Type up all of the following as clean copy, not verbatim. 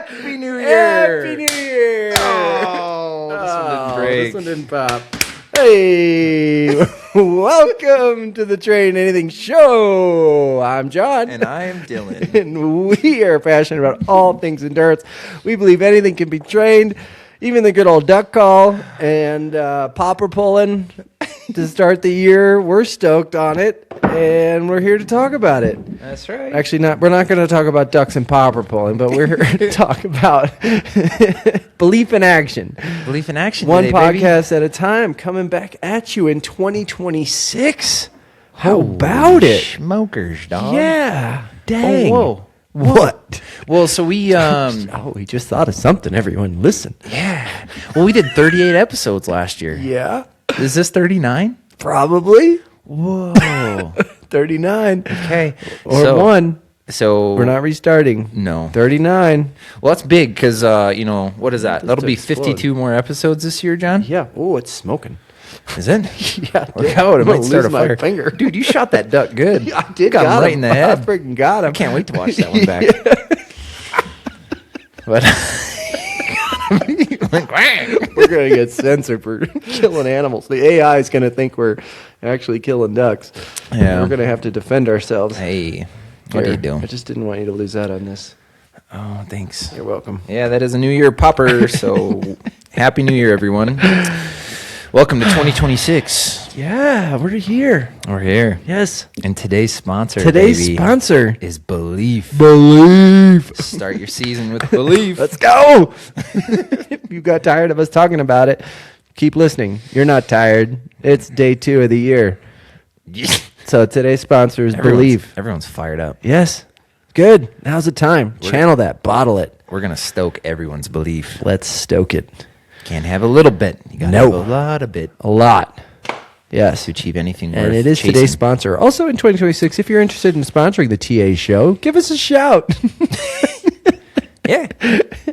Happy New Year! Happy New Year! Oh, This one didn't pop. Hey, welcome to the TrainAnything Show. I'm John. And I am Dylan. And we are passionate about all things endurance. We believe anything can be trained, even the good old duck call and popper pulling to start the year. We're stoked on it, and we're here to talk about it. That's right. Actually, we're not going to talk about ducks and popper pulling, but we're here to talk about belief in action. Belief in action. One today, podcast baby. at a time, coming back at you in 2026. How about it? Smokers, dog. Yeah. Dang. Oh, whoa. What? Well, so we we just thought of something. Everyone, listen. yeah. Well, we did 38 episodes last year. Yeah. Is this 39? Probably. Whoa. 39. Okay. Or one. So We're not restarting. No. 39. Well, that's big because what is that? That'll be explode. 52 more episodes this year, John. Yeah. Oh, it's smoking. Is it? Yeah. Look out! It might start a my fire. finger. Dude, you shot that duck good. Yeah, I did. Got him right in the head. I freaking got him. I can't wait to watch that one back. But We're going to get censored for killing animals. The AI is going to think we're actually killing ducks. Yeah. We're going to have to defend ourselves. hey, what are you Here. doing? I just didn't want you to lose out on this. Oh, thanks. You're welcome. Yeah, that is a New Year popper. So happy New Year, everyone. Welcome to 2026. Yeah, we're here. We're here. Yes. And today's sponsor, Today's baby, sponsor. is Belief. Believe. Start your season with Belief. Let's go. If you got tired of us talking about it, keep listening. You're not tired. It's day 2 of the year. So today's sponsor is Believe. Everyone's fired up. Yes. Good. Now's the time. Channel that. Bottle it. We're going to stoke everyone's belief. Let's stoke it. Can't have a little bit. You got to No. have a lot of bit A lot. Yes. to achieve anything worth And it is chasing. today's sponsor. Also in 2026, if you're interested in sponsoring the TA show, give us a shout. Yeah.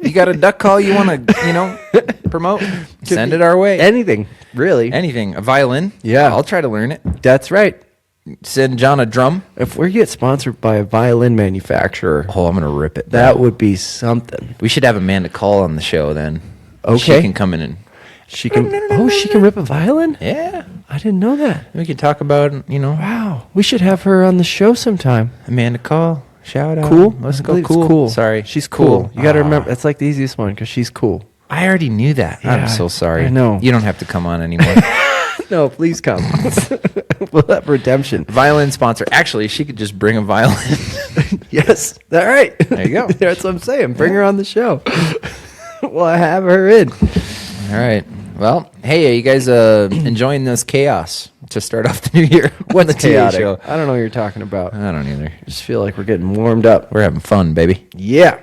You got a duck call you want to, promote? Send it our way. Anything, really. Anything. A violin? Yeah. I'll try to learn it. That's right. Send John a drum. If we get sponsored by a violin manufacturer, Oh, I'm going to rip it. that would be something. We should have Amanda call on the show then. Okay. She can come in and, She can. Oh, she can rip a violin? yeah. I didn't know that. We could talk about, Wow. We should have her on the show sometime. Amanda call. Shout out. Cool. Let's I go believe it's cool. Sorry. She's cool. You got to Ah. remember, that's like the easiest one because she's cool. I already knew that. Yeah, I'm so sorry. I know. You don't have to come on anymore. No, please come. We'll have redemption. Violin sponsor. Actually, she could just bring a violin. Yes. All right. There you go. That's what I'm saying. Bring her on the show. We'll have her in. All right. Well, hey, are you guys enjoying this chaos to start off the new year? What's The TA chaotic? show? I don't know what you're talking about. I don't either. I just feel like we're getting warmed up. We're having fun, baby. Yeah.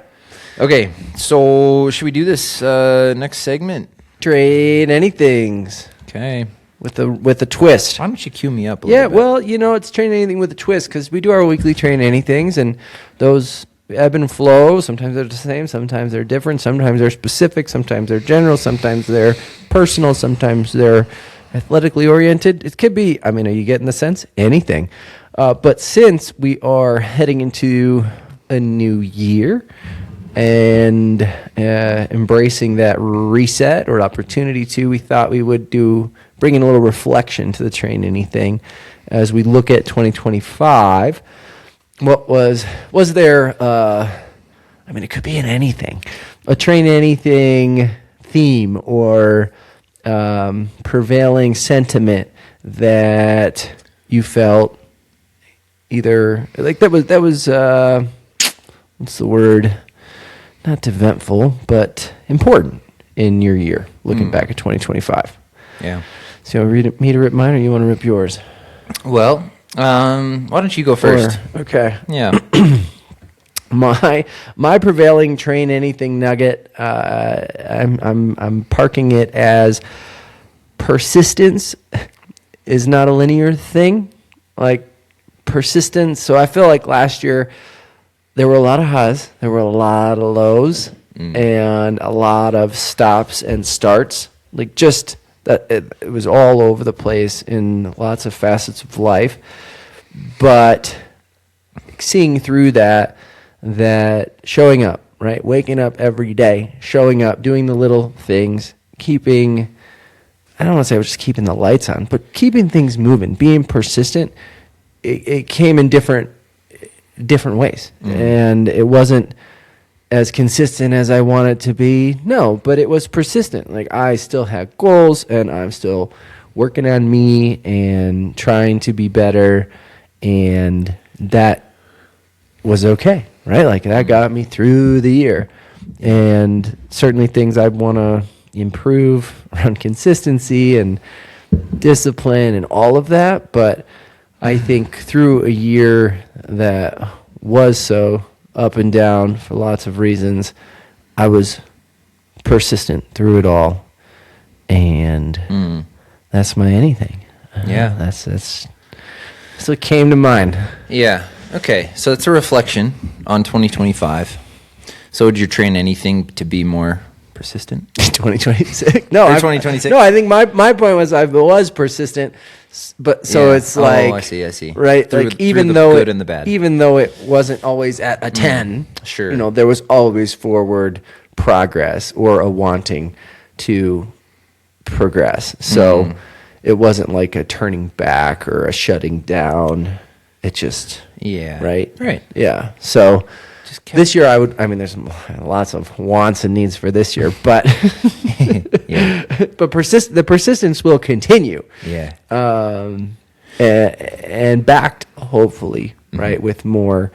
Okay, so should we do this next segment? Trade anythings Okay. with a twist. Why don't you cue me up a Yeah, little bit? well, it's Train Anything with a twist because we do our weekly Train Anythings, and those ebb and flow. Sometimes they're the same, sometimes they're different, sometimes they're specific, sometimes they're general, sometimes they're personal, sometimes they're athletically oriented. It could be, are you getting the sense? Anything. But since we are heading into a new year and embracing that reset or opportunity to, we thought we would bring in a little reflection to the Train Anything as we look at 2025. What was there, it could be in anything, a Train Anything theme or prevailing sentiment that you felt either, like that was what's the word? Not eventful, but important in your year, looking back at 2025. Yeah. So you want me to rip mine or you want to rip yours? Well, why don't you go first? Okay. Yeah. My prevailing Train Anything nugget, I'm parking it as persistence is not a linear thing. Like persistence. So I feel like last year there were a lot of highs, there were a lot of lows, and a lot of stops and starts. Like just that it was all over the place in lots of facets of life. But seeing through that showing up, right? Waking up every day, showing up, doing the little things, keeping, I don't want to say I was just keeping the lights on, but keeping things moving, being persistent. It came in different ways. And it wasn't as consistent as I want it to be. No, but it was persistent. Like, I still had goals, and I'm still working on me and trying to be better. And that was okay, right? Like, that got me through the year. And certainly things I want to improve around consistency and discipline and all of that. But I think through a year that was so up and down for lots of reasons, I was persistent through it all. And that's my anything. Yeah. That's what came to mind. Yeah. Okay. So it's a reflection on 2025. So would you train anything to be more persistent? 2026? No, Or 2026? No, I think my point was I was persistent, but so it's like, I see. right? Through Like, even the though good and the bad. even though it wasn't always at a 10, Sure. you know, there was always forward progress or a wanting to progress. So it wasn't like a turning back or a shutting down. It just, Yeah. right? Right. Yeah. So Just kept- this year there's lots of wants and needs for this year, but Yeah. but the persistence will continue. Yeah. And backed, hopefully, right, with more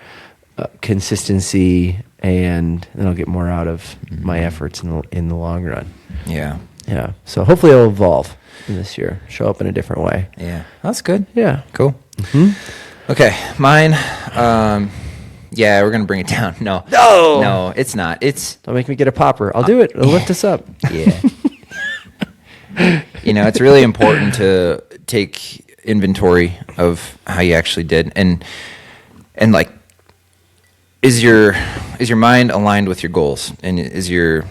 consistency, and then I'll get more out of my efforts in the long run. Yeah. Yeah. So hopefully it'll evolve in this year, show up in a different way. Yeah. That's good. Yeah. Cool. Okay. Mine. Yeah, we're gonna bring it down. No, it's not. It's Don't make me get a popper. I'll do it. It'll lift us up. yeah. It's really important to take inventory of how you actually did, and like, is your mind aligned with your goals, and is your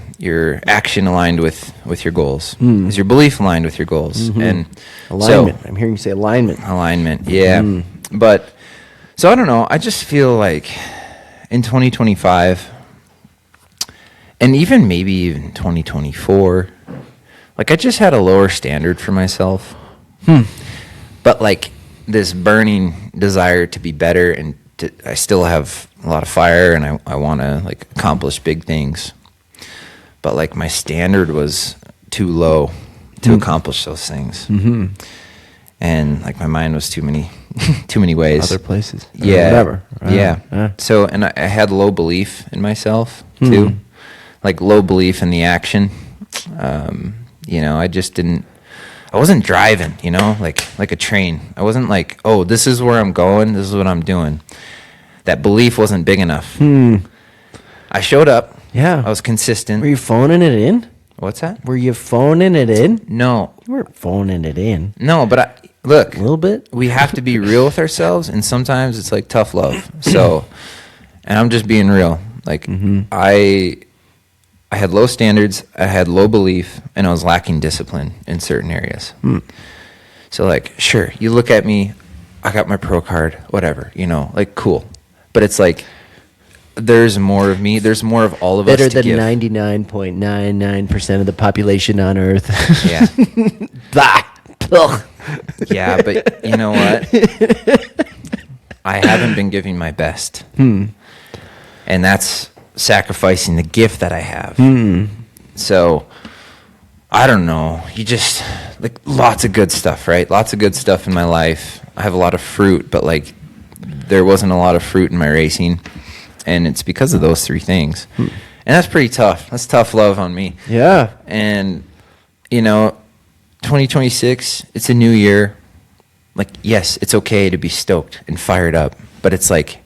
action aligned with your goals? Is your belief aligned with your goals? And Alignment. So, I'm hearing you say alignment. yeah. But so I don't know. I just feel like in 2025, and maybe even 2024, like, I just had a lower standard for myself. But like, this burning desire to be better, and I still have a lot of fire, and I want to, like, accomplish big things. But like, my standard was too low to accomplish those things. And like, my mind was too many ways. Other places. Yeah. Whatever. Yeah. So, and I had low belief in myself too, like low belief in the action. I wasn't driving, like a train. I wasn't like, oh, this is where I'm going, this is what I'm doing. That belief wasn't big enough. I showed up. Yeah. I was consistent. Were you phoning it in? What's that? Were you phoning it in? No. You weren't phoning it in. No, but look. A little bit? We have to be real with ourselves, and sometimes it's like tough love. So, and I'm just being real. Like, I had low standards, I had low belief, and I was lacking discipline in certain areas. So, like, sure, you look at me, I got my pro card, whatever, like, cool. But it's like, there's more of me, there's more of all of Better us to than give. 99.99% of the population on Earth. Yeah. Bah. Ugh. Yeah, but you know what? I haven't been giving my best. And that's sacrificing the gift that I have. So, I don't know. You just, like, lots of good stuff, right? Lots of good stuff in my life. I have a lot of fruit, but, like, there wasn't a lot of fruit in my racing. And it's because of those three things. And that's pretty tough. That's tough love on me. Yeah. And, 2026, it's a new year. Like, yes, it's okay to be stoked and fired up. But it's like,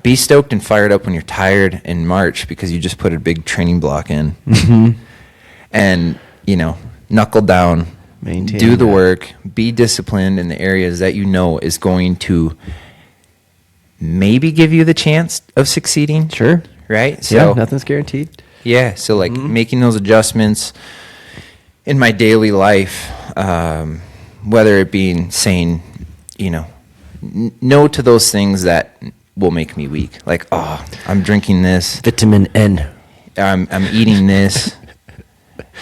be stoked and fired up when you're tired in March because you just put a big training block in. And, knuckle down, Maintain do the that. work, be disciplined in the areas that is going to maybe give you the chance of succeeding. Sure. Right? So, nothing's guaranteed. Yeah, so like making those adjustments in my daily life, whether it being saying, no to those things that will make me weak. Like, oh, I'm drinking this, Vitamin N. I'm eating this,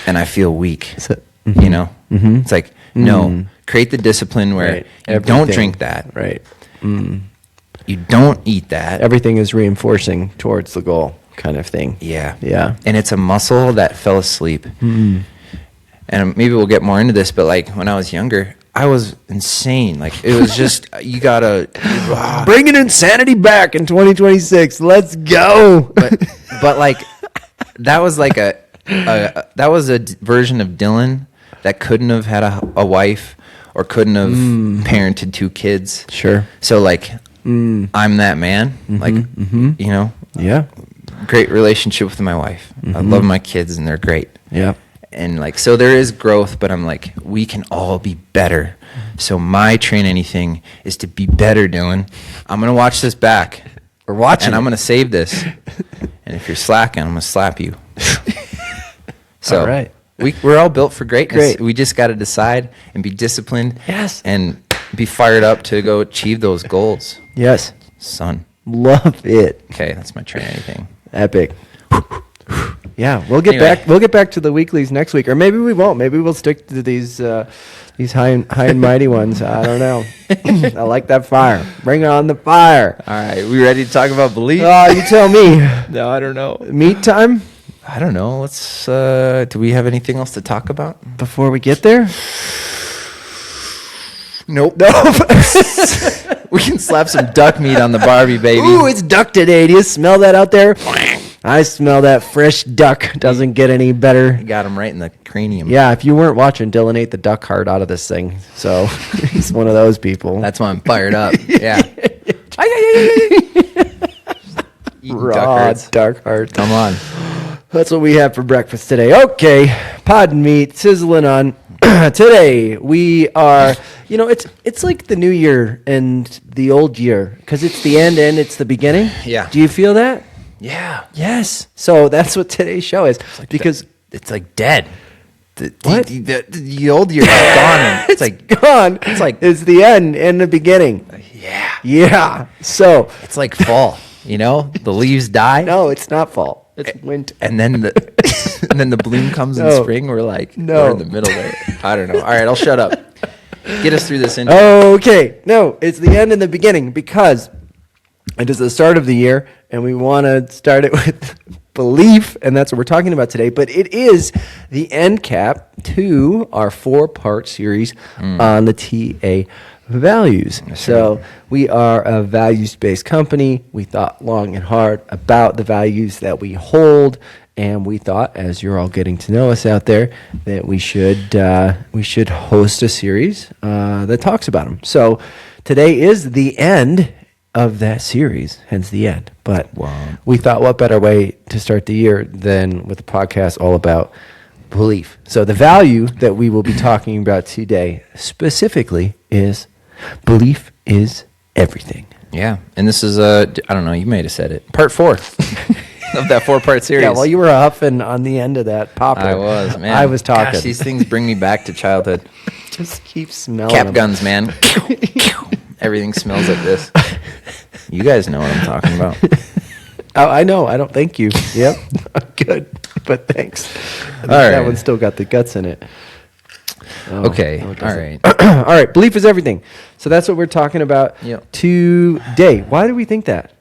and I feel weak. So, You know, it's like, no, create the discipline where Right. you don't Everything. drink that. Right. You don't eat that. Everything is reinforcing towards the goal kind of thing. Yeah. Yeah. And it's a muscle that fell asleep. And maybe we'll get more into this, but like when I was younger, I was insane. Like it was just, you gotta, Bringing insanity back in 2026. Let's go. but like, that was like that was a version of Dylan that couldn't have had a wife or couldn't have parented 2 kids. Sure. So like, I'm that man. Like, you know, Yeah. great relationship with my wife. I love my kids and they're great. Yeah. And like, so there is growth, but I'm like, we can all be better. So my Train Anything is to be better, Dylan. I'm going to watch this back. We're watching. And I'm going to save this. And if you're slacking, I'm going to slap you. So All right. we're all built for greatness. Great. We just got to decide and be disciplined. Yes. And be fired up to go achieve those goals. Yes. Son. Love it. Okay, that's my Train Anything. Epic. Yeah, we'll get Anyway. back. We'll get back to the weeklies next week, or maybe we won't. Maybe we'll stick to these high and mighty ones. I don't know. I like that fire. Bring on the fire. All right, we ready to talk about belief? Oh, you tell me. No, I don't know. Meat time I don't know. Let's. Do we have anything else to talk about? before we get there. Nope. We can slap some duck meat on the Barbie, baby. Ooh, it's duck today. Do you smell that out there? I smell that fresh duck. Doesn't get any better. Got him right in the cranium. Yeah, if you weren't watching, Dylan ate the duck heart out of this thing. So he's one of those people. That's why I'm fired up. Yeah. Eating duck raw hearts. duck heart. Come on. That's what we have for breakfast today. Okay, pod and meat sizzling on. Today we are, it's like the new year and the old year because it's the end and it's the beginning. Yeah. Do you feel that? Yeah. Yes. So that's what today's show is because It's like dead. What? The old year is gone. And it's like, gone. It's like- it's the end and the beginning. yeah. Yeah. So It's like fall. The leaves die. no, it's not fall. It's winter. And then the bloom comes in No. spring. We're like, No. we're in the middle there. I don't know. All right, I'll shut up. Get us through this intro. Okay. No, it's the end and the beginning because it is the start of the year and we want to start it with belief, and that's what we're talking about today. But it is the end cap to our 4-part series on the TA values. So we are a values-based company. We thought long and hard about the values that we hold, and we thought, as you're all getting to know us out there, that we should host a series that talks about them. So today is the end of that series, hence the end. But we thought, what better way to start the year than with a podcast all about belief? So the value that we will be talking about today specifically is belief is everything. Yeah, and this is I don't know. You may have said it. Part 4 of that 4-part series. Yeah, well, you were huffing on the end of that popper. I was, man. I was talking. Gosh, these things bring me back to childhood. Just keep smelling Cap them. guns, man. Everything smells like this. You guys know what I'm talking about. Oh, I know. I don't thank you. Yep. Good. But thanks. All right. That one's still got the guts in it. Oh, Okay. no, it All doesn't. right. All right. Belief is everything. So that's what we're talking about Yep. today. Why do we think that?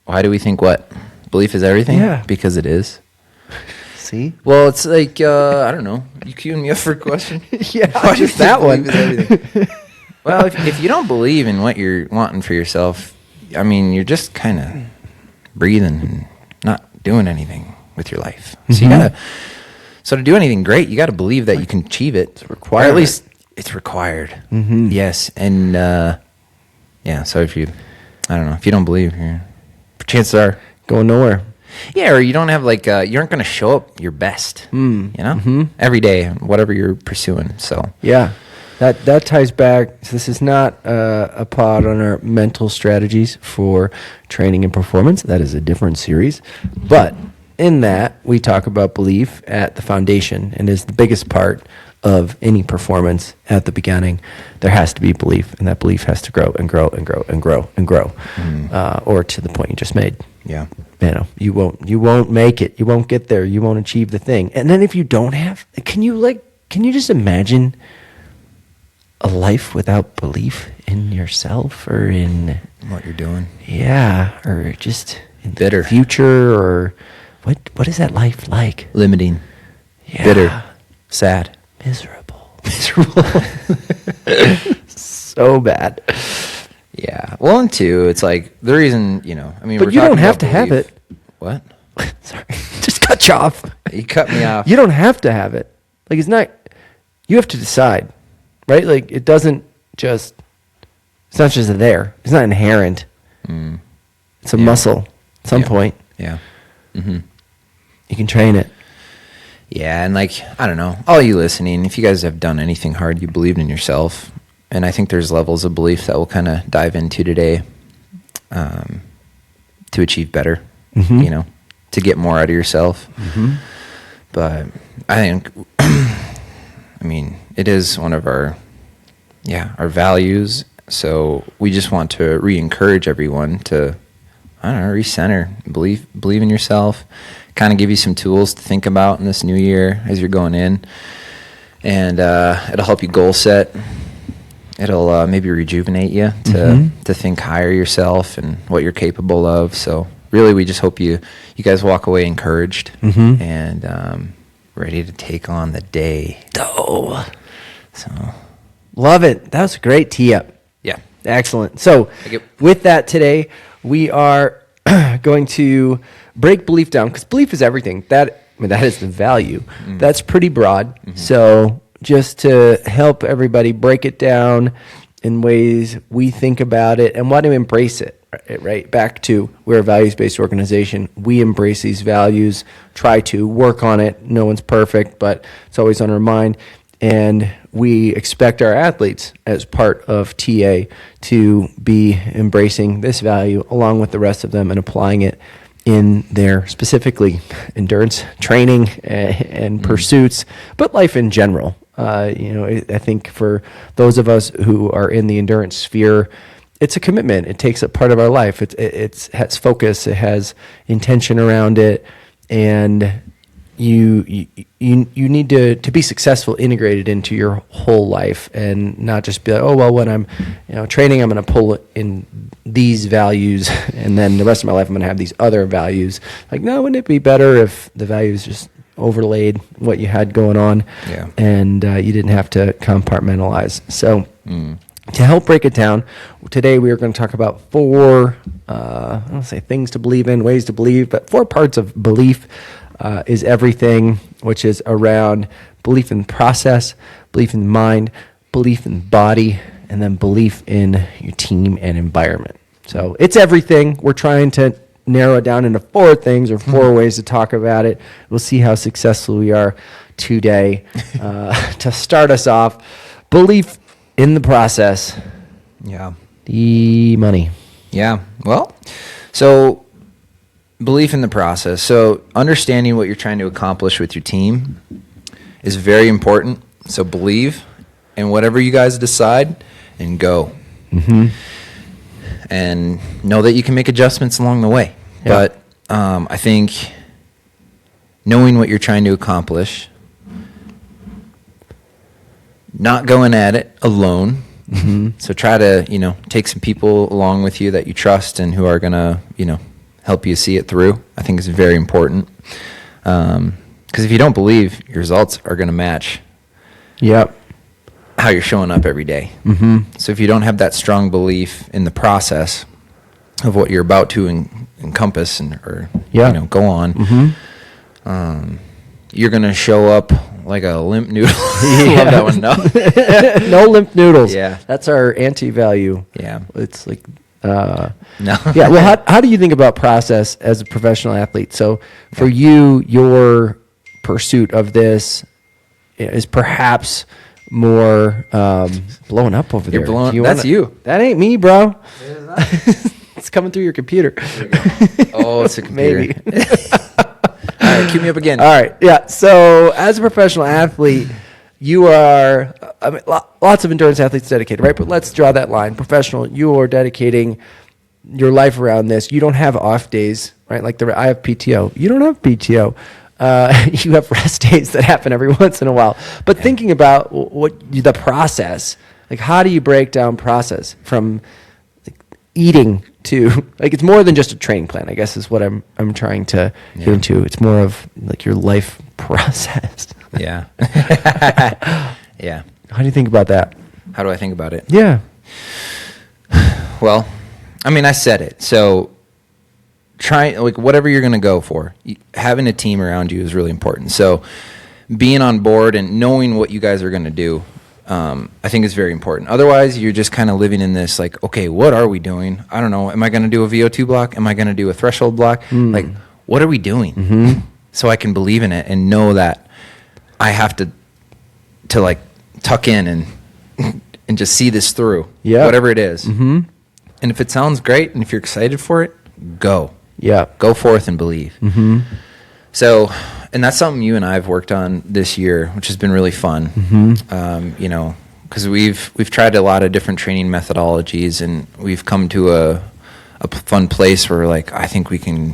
Why do we think what? Belief is everything? Yeah. Because it is. See? Well, it's like, I don't know. You queuing me up for a question? Yeah, Why do you just that think one. belief is everything? Well, if you don't believe in what you're wanting for yourself, I mean, you're just kind of breathing and not doing anything with your life. So to do anything great, you got to believe that you can achieve it. It's a requirement. Or at least it's required. Yes. And, yeah, so if you don't believe, chances are, Going nowhere. yeah, or you don't have like, you aren't going to show up your best, every day, whatever you're pursuing. So, Yeah. That ties back. So this is not a pod on our mental strategies for training and performance. That is a different series. But in that, we talk about belief at the foundation and is the biggest part of any performance at the beginning. There has to be belief, and that belief has to grow and grow and grow and grow and grow, or to the point you just made. Yeah. You won't make it. You won't get there. You won't achieve the thing. And then if you don't have, can you just imagine a life without belief in yourself or in What you're doing. Yeah, or just in Bitter. the future, or what is that life like? Limiting. Yeah. Bitter. Sad. Miserable. So bad. Yeah. Well, and two, it's like the reason, I mean, But we're you don't talking have about to have belief. it. What? Sorry. Just cut you off. You cut me off. You don't have to have it. Like, it's not, you have to decide, right? Like, it's not just there. It's not inherent. It's a muscle at some point. Yeah. Mm-hmm. You can train it. Yeah, and I don't know, all you listening, if you guys have done anything hard, you believed in yourself. And I think there's levels of belief that we'll kind of dive into today to achieve better, to get more out of yourself. But I think, it is one of our values. So we just want to re-encourage everyone to, recenter, believe in yourself, kind of give you some tools to think about in this new year as you're going in. And it'll help you goal set. It'll maybe rejuvenate you to think higher yourself and what you're capable of. So really, we just hope you guys walk away encouraged and ready to take on the day. Oh, So love it. That was a great tee up. yeah, Excellent. So with that today, we are going to break belief down, because belief is everything. That is the value. That's pretty broad. So just to help everybody break it down in ways we think about it and want to embrace it, right? Back to, we're a values-based organization. We embrace these values, try to work on it. No one's perfect, but it's always on our mind. And we expect our athletes, as part of TA, to be embracing this value along with the rest of them and applying it in their specifically endurance training and pursuits, but life in general. I think for those of us who are in the endurance sphere, it's a commitment. It takes up part of our life. It has focus. It has intention around it, and you need to be successful, integrated into your whole life, and not just be like, oh well, when I'm training, I'm going to pull in these values, and then the rest of my life I'm going to have these other values. Like, no, wouldn't it be better if the values just overlaid what you had going on, and you didn't have to compartmentalize? So to help break it down, today we are going to talk about four, I don't want to say things to believe in, ways to believe, but 4 parts of belief. Is everything, which is around belief in the process, belief in the mind, belief in the body, and then belief in your team and environment. So it's everything. We're trying to narrow it down into 4 things or 4 ways to talk about it. We'll see how successful we are today. To start us off, belief in the process. Yeah. The money. Yeah. Well, so belief in the process. So understanding what you're trying to accomplish with your team is very important. So believe in whatever you guys decide and go. And know that you can make adjustments along the way. Yeah. But I think knowing what you're trying to accomplish, not going at it alone. So try to, take some people along with you that you trust and who are going to, help you see it through. I think it's very important. Because if you don't believe, your results are going to match how you're showing up every day. So if you don't have that strong belief in the process of what you're about to encompass or go on, you're going to show up like a limp noodle. Love that one. No. No limp noodles. Yeah. That's our anti-value. Yeah. It's like, No. yeah. Well, how do you think about process as a professional athlete? So for you, your pursuit of this is perhaps more blowing up over there. You're blowing. Do That's you. That ain't me, bro. It's coming through your computer. Oh, it's a computer. Maybe. Cue me up again. All right. Yeah. So as a professional athlete, you are, I mean, lots of endurance athletes dedicated, right? But let's draw that line. Professional, you are dedicating your life around this. You don't have off days, right? Like I have PTO. You don't have PTO. You have rest days that happen every once in a while. But thinking about the process, like how do you break down process from like eating to, like, it's more than just a training plan, I guess is what I'm trying to get into. It's more of like your life process. Yeah. Yeah. How do you think about that? How do I think about it? Yeah. Well, I mean, I said it. So like whatever you're going to go for, having a team around you is really important. So being on board and knowing what you guys are going to do, I think is very important. Otherwise, you're just kind of living in this like, okay, what are we doing? I don't know. Am I going to do a VO2 block? Am I going to do a threshold block? Like, what are we doing? So I can believe in it and know that I have to like tuck in and just see this through, whatever it is. And if it sounds great and if you're excited for it, go. Yeah. Go forth and believe. So, and that's something you and I have worked on this year, which has been really fun. You know, because we've tried a lot of different training methodologies, and we've come to a fun place where, like, I think we can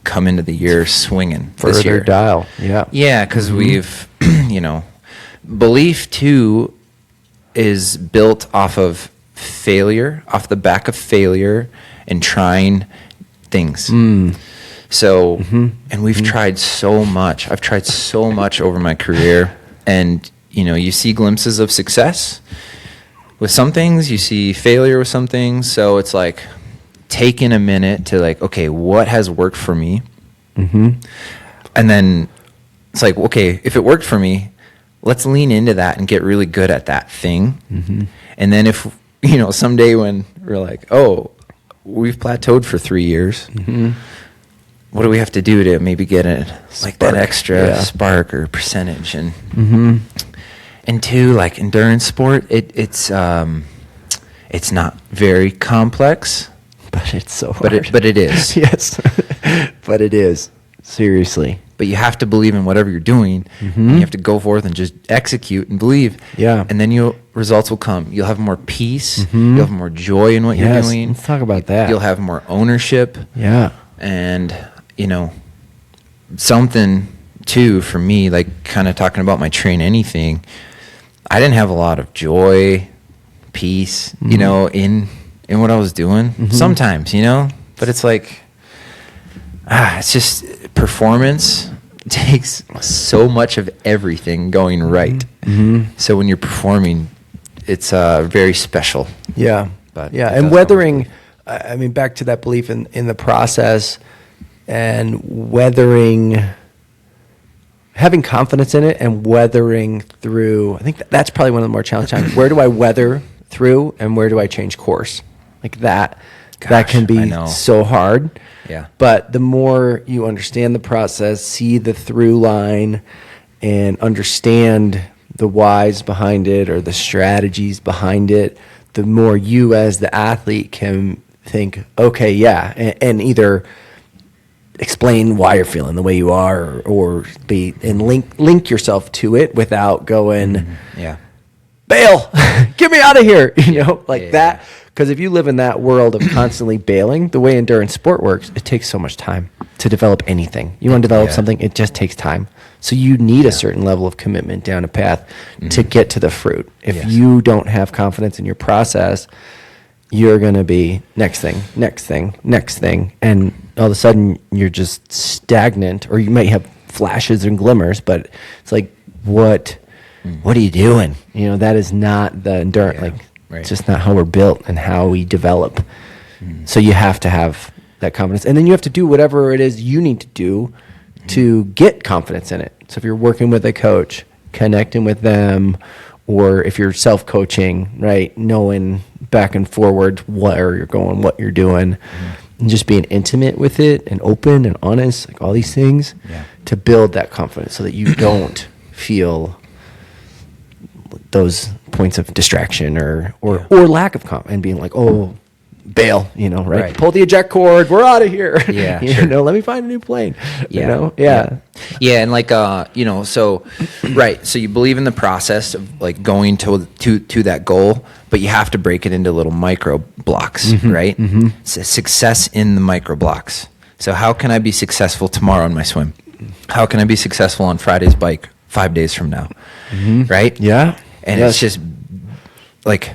come into the year swinging this year. Further dial. Yeah. Yeah, because we've, you know, belief too is built off of failure, off the back of failure and trying things. So, and we've tried so much. I've tried so much over my career, and, you know, you see glimpses of success with some things, you see failure with some things. So it's like taking a minute to like, okay, what has worked for me? And then it's like, okay, if it worked for me, let's lean into that and get really good at that thing. And then if, you know, someday when we're like, oh, we've plateaued for 3 years, what do we have to do to maybe get like that extra spark or percentage? And and two, like endurance sport, it's not very complex, but it's so hard. But it is. Yes, but it is, seriously. But you have to believe in whatever you're doing. And you have to go forth and just execute and believe. Yeah. And then results will come. You'll have more peace. You'll have more joy in what you're doing. Let's talk about that. You'll have more ownership. Yeah. And, you know, something too for me, like kind of talking about my Train Anything, I didn't have a lot of joy, peace, you know, in what I was doing. Sometimes, you know, but it's like, it's just performance takes so much of everything going right. So when you're performing, it's very special. Yeah. But yeah. And weathering, I mean, back to that belief in the process and weathering, having confidence in it and weathering through, I think that's probably one of the more challenging times. Where do I weather through and where do I change course? Like that. Gosh, that can be so hard. Yeah. But the more you understand the process, see the through line, and understand the whys behind it or the strategies behind it, the more you as the athlete can think, okay, yeah, and either explain why you're feeling the way you are or be and link yourself to it without going, bail, get me out of here, you know, like that. Because if you live in that world of constantly bailing, the way endurance sport works, it takes so much time to develop anything. You want to develop something, it just takes time. So you need a certain level of commitment down a path to get to the fruit. If you don't have confidence in your process, you're going to be next thing. And all of a sudden, you're just stagnant, or you might have flashes and glimmers, but it's like, what are you doing? You know, that is not the endurance, it's just not how we're built and how we develop. So you have to have that confidence. And then you have to do whatever it is you need to do to get confidence in it. So if you're working with a coach, connecting with them, or if you're self-coaching, right, knowing back and forward where you're going, what you're doing, and just being intimate with it and open and honest, like all these things, to build that confidence so that you don't feel those points of distraction or lack of confidence and being like, oh, bail, right? Right. Pull the eject cord. We're out of here. Yeah, you sure. know, let me find a new plane. Yeah. Yeah. Yeah, and like so right, so you believe in the process of like going to that goal, but you have to break it into little micro blocks, right? So success in the micro blocks. So how can I be successful tomorrow in my swim? How can I be successful on Friday's bike 5 days from now? Right? Yeah. And Yes. it's just like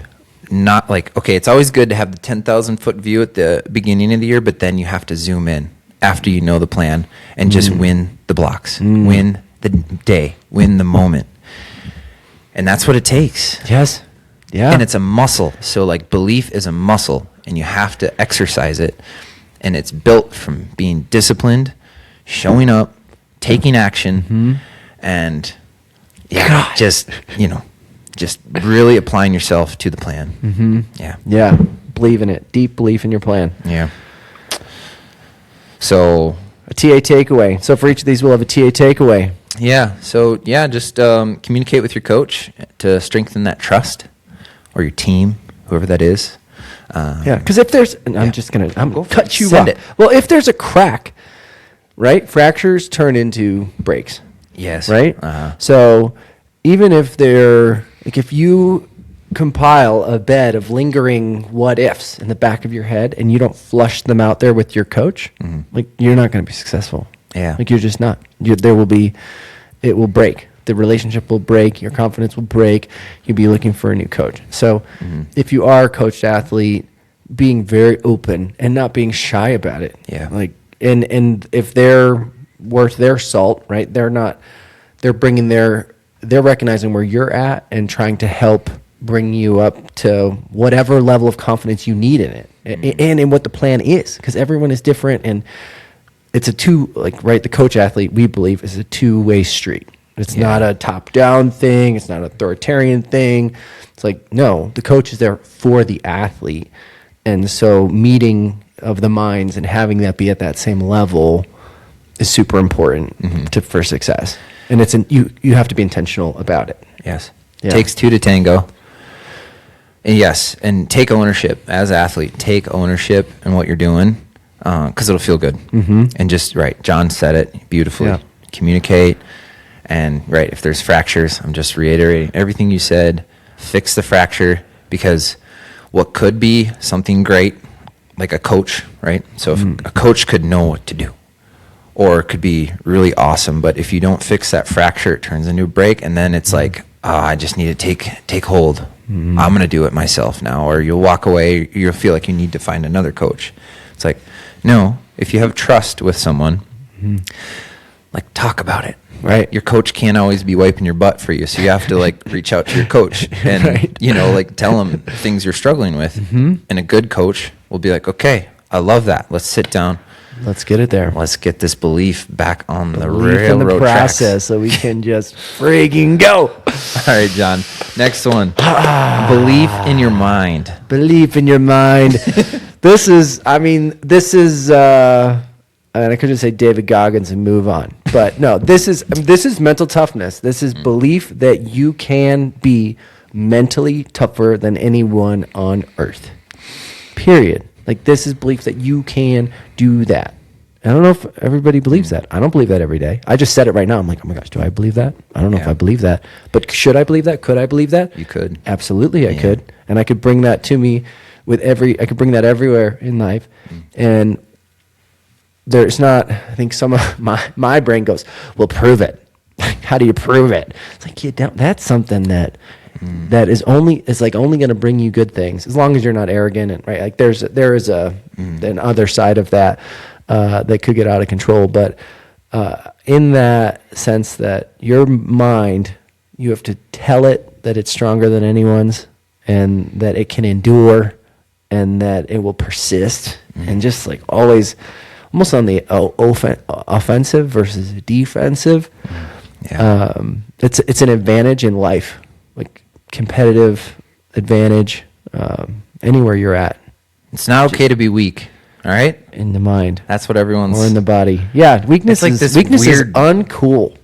not like, okay, it's always good to have the 10,000 foot view at the beginning of the year, but then you have to zoom in after you know the plan and just win the blocks, win the day, win the moment. And that's what it takes. Yes. Yeah. And it's a muscle. So like belief is a muscle and you have to exercise it. And it's built from being disciplined, showing up, taking action, and God. just really applying yourself to the plan. Yeah. Yeah. Believe in it. Deep belief in your plan. Yeah. So A TA takeaway. So for each of these, we'll have a TA takeaway. yeah. So yeah, just communicate with your coach to strengthen that trust, or your team, whoever that is. Yeah. Because if there's, and I'm Go for cut it. you Send off. it. Well, if there's a crack, right? Fractures turn into breaks. Yes. Right? Uh-huh. So even if they're, like if you compile a bed of lingering what ifs in the back of your head and you don't flush them out there with your coach, like you're not going to be successful. Yeah. Like you're just not. It will break. The relationship will break. Your confidence will break. You'll be looking for a new coach. So if you are a coached athlete, being very open and not being shy about it. Yeah. Like, and if they're worth their salt, right? They're recognizing where you're at and trying to help bring you up to whatever level of confidence you need in it and in what the plan is, because everyone is different. And it's the coach athlete, we believe, is a two-way street. It's not a top-down thing. It's not an authoritarian thing. It's like, no, the coach is there for the athlete. And so meeting of the minds and having that be at that same level is super important for success. And you have to be intentional about it. Yes. Yeah. Takes two to tango. And yes, and take ownership as an athlete. Take ownership in what you're doing, because it'll feel good. And just John said it beautifully. Yeah. Communicate, and if there's fractures, I'm just reiterating everything you said. Fix the fracture, because what could be something great, like a coach, right? So if a coach could know what to do, or it could be really awesome, but if you don't fix that fracture, it turns into a break, and then it's like, I just need to take hold. I'm going to do it myself now. Or you'll walk away, you'll feel like you need to find another coach. It's like, no, if you have trust with someone, like talk about it. Right. Your coach can't always be wiping your butt for you, so you have to reach out to your coach and tell them things you're struggling with. And a good coach will be like, okay, I love that. Let's sit down. Let's get it there. Let's get this belief back on the Belief in the railroad process tracks. so we can just freaking go. All right, John. Next one. Belief in your mind. Belief in your mind. This is, and I could just say David Goggins and move on. But no, this is mental toughness. This is belief that you can be mentally tougher than anyone on earth. Period. Like, this is belief that you can do that. I don't know if everybody believes that. I don't believe that every day. I just said it right now. I'm like, oh my gosh, do I believe that? I don't know if I believe that. But should I believe that? Could I believe that? You could. Absolutely, I could. And I could bring that to me I could bring that everywhere in life. And there's not, I think some of my brain goes, well, prove it. How do you prove it? It's like, that's something that is only going to bring you good things, as long as you're not arrogant, and like there is an other side of that that could get out of control. But in that sense, that your mind, you have to tell it that it's stronger than anyone's, and that it can endure, and that it will persist, and just like always, almost on the offensive versus defensive. It's an advantage in life, like competitive advantage, anywhere you're at. It's not okay to be weak. All right? In the mind. That's what everyone's... Or in the body. Yeah, weakness It's like this weakness weird- is uncool.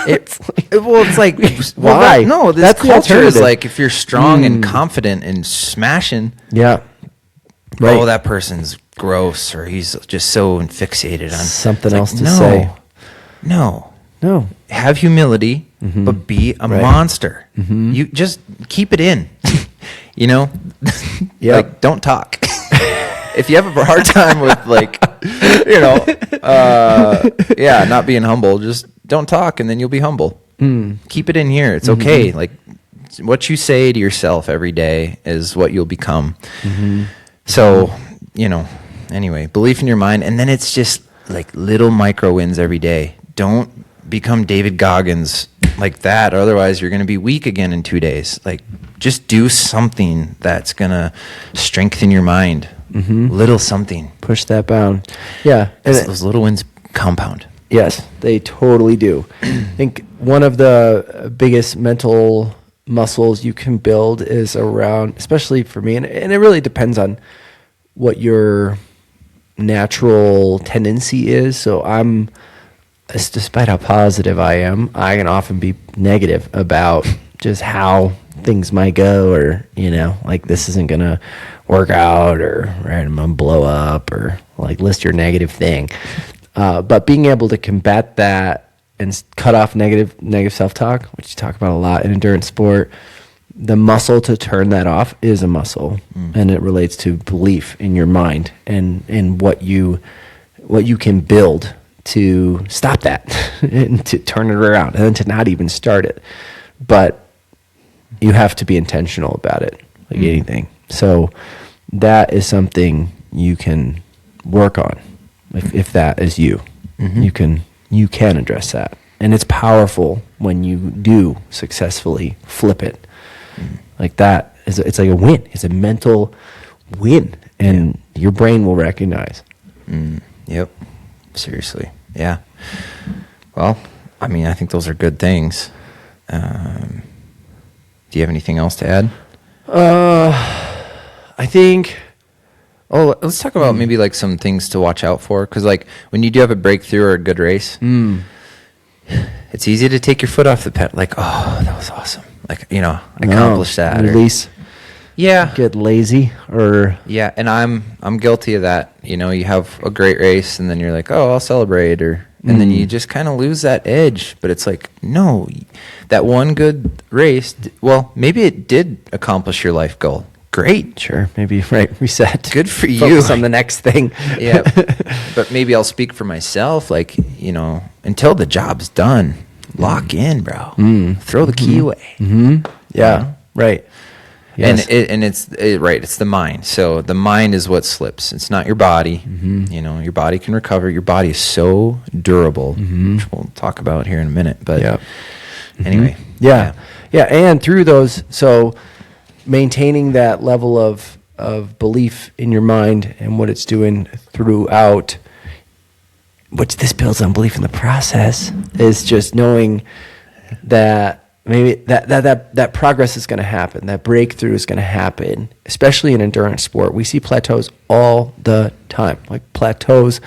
Well, it's like, why? no, this That's the culture is alternative. like, if you're strong and confident and smashing, Yeah. Right. oh, that person's gross, or he's just so fixated on Something It's else to no, say. No. Have humility, but be a Right. monster. You just keep it in. You know? Yep. Like, don't talk. If you have a hard time with, like, you know, not being humble, just don't talk, and then you'll be humble. Keep it in here. It's okay. Like, what you say to yourself every day is what you'll become. So, you know, anyway, belief in your mind. And then it's just like little micro wins every day. Don't become David Goggins like that. Otherwise, you're going to be weak again in 2 days. Like, just do something that's going to strengthen your mind. Little something. Push that bound. Yeah. And Those little wins compound. yes, they totally do. I think one of the biggest mental muscles you can build is around, especially for me, and it really depends on what your natural tendency is. So despite how positive I am, I can often be negative about just how things might go, or, you know, like, this isn't going to work out, or right, I'm going to blow up, or like, list your negative thing. But being able to combat that and cut off negative self-talk, which you talk about a lot in endurance sport, the muscle to turn that off is a muscle, and it relates to belief in your mind and what you can build to stop that and to turn it around, and then to not even start it. But you have to be intentional about it, like anything. So that is something you can work on. If that is you, you can address that. And it's powerful when you do successfully flip it. Like that it's like a win. It's a mental win, and your brain will recognize. Yep. Seriously. Yeah. Well, I mean, I think those are good things. Do you have anything else to add? I think. Oh, let's talk about maybe like some things to watch out for. Because like when you do have a breakthrough or a good race, it's easy to take your foot off the pedal. Like, oh, that was awesome. Like, you know, I accomplished that. Release. Yeah. Get lazy, or Yeah, and I'm guilty of that. You know, you have a great race, and then you're like, oh, I'll celebrate, and then you just kind of lose that edge. But it's like, no, that one good race, well, maybe it did accomplish your life goal. Great. sure, maybe reset. Good for you. Focus on the next thing. Yeah, but maybe I'll speak for myself. Like, you know, until the job's done, lock in, bro. Throw the key away. Yeah, right. Yes. And it's it's the mind. So the mind is what slips. It's not your body. You know, your body can recover. Your body is so durable, which we'll talk about here in a minute. But anyway, Yeah. And through those, so maintaining that level of belief in your mind and what it's doing throughout, which this builds on belief in the process, is just knowing that maybe that progress is going to happen, that breakthrough is going to happen, especially in endurance sport. We see plateaus all the time. Like, plateaus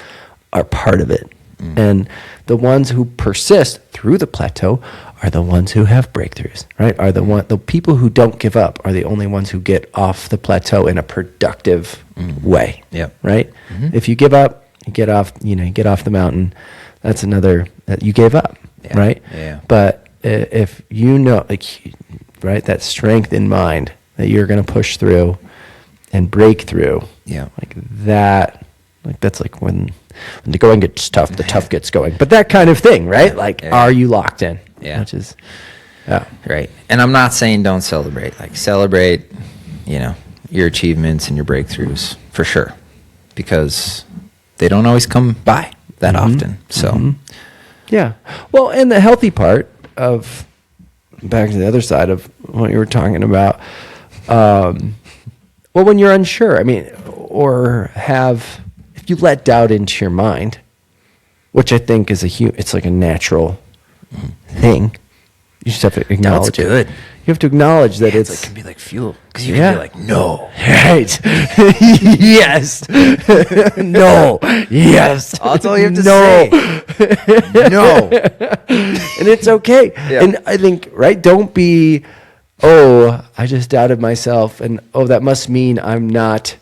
are part of it. And the ones who persist through the plateau are the ones who have breakthroughs, right? Are the people who don't give up are the only ones who get off the plateau in a productive way. Yep. Right? If you give up, you get off the mountain. That's another that you gave up, right? Yeah. But if you know, like, right, that strength in mind that you're going to push through and break through, like that, like that's like when the going gets tough, the tough gets going. But that kind of thing, right? Like, are you locked in? Yeah. Which is, right. And I'm not saying don't celebrate. Like, celebrate, you know, your achievements and your breakthroughs for sure, because they don't always come by that often. So, yeah. Well, and the healthy part of, back to the other side of what you were talking about, well, when you're unsure, I mean, or if you let doubt into your mind, which I think is it's like a natural thing, You just have to acknowledge Doubt's it. good. You have to acknowledge that It it's can be like fuel. Because you Yeah. can be like, no. right. Yes. No. Yes. That's all you have to No. say. No. And it's okay. Yeah. And I think, right, don't be, oh, I just doubted myself, and oh, that must mean I'm not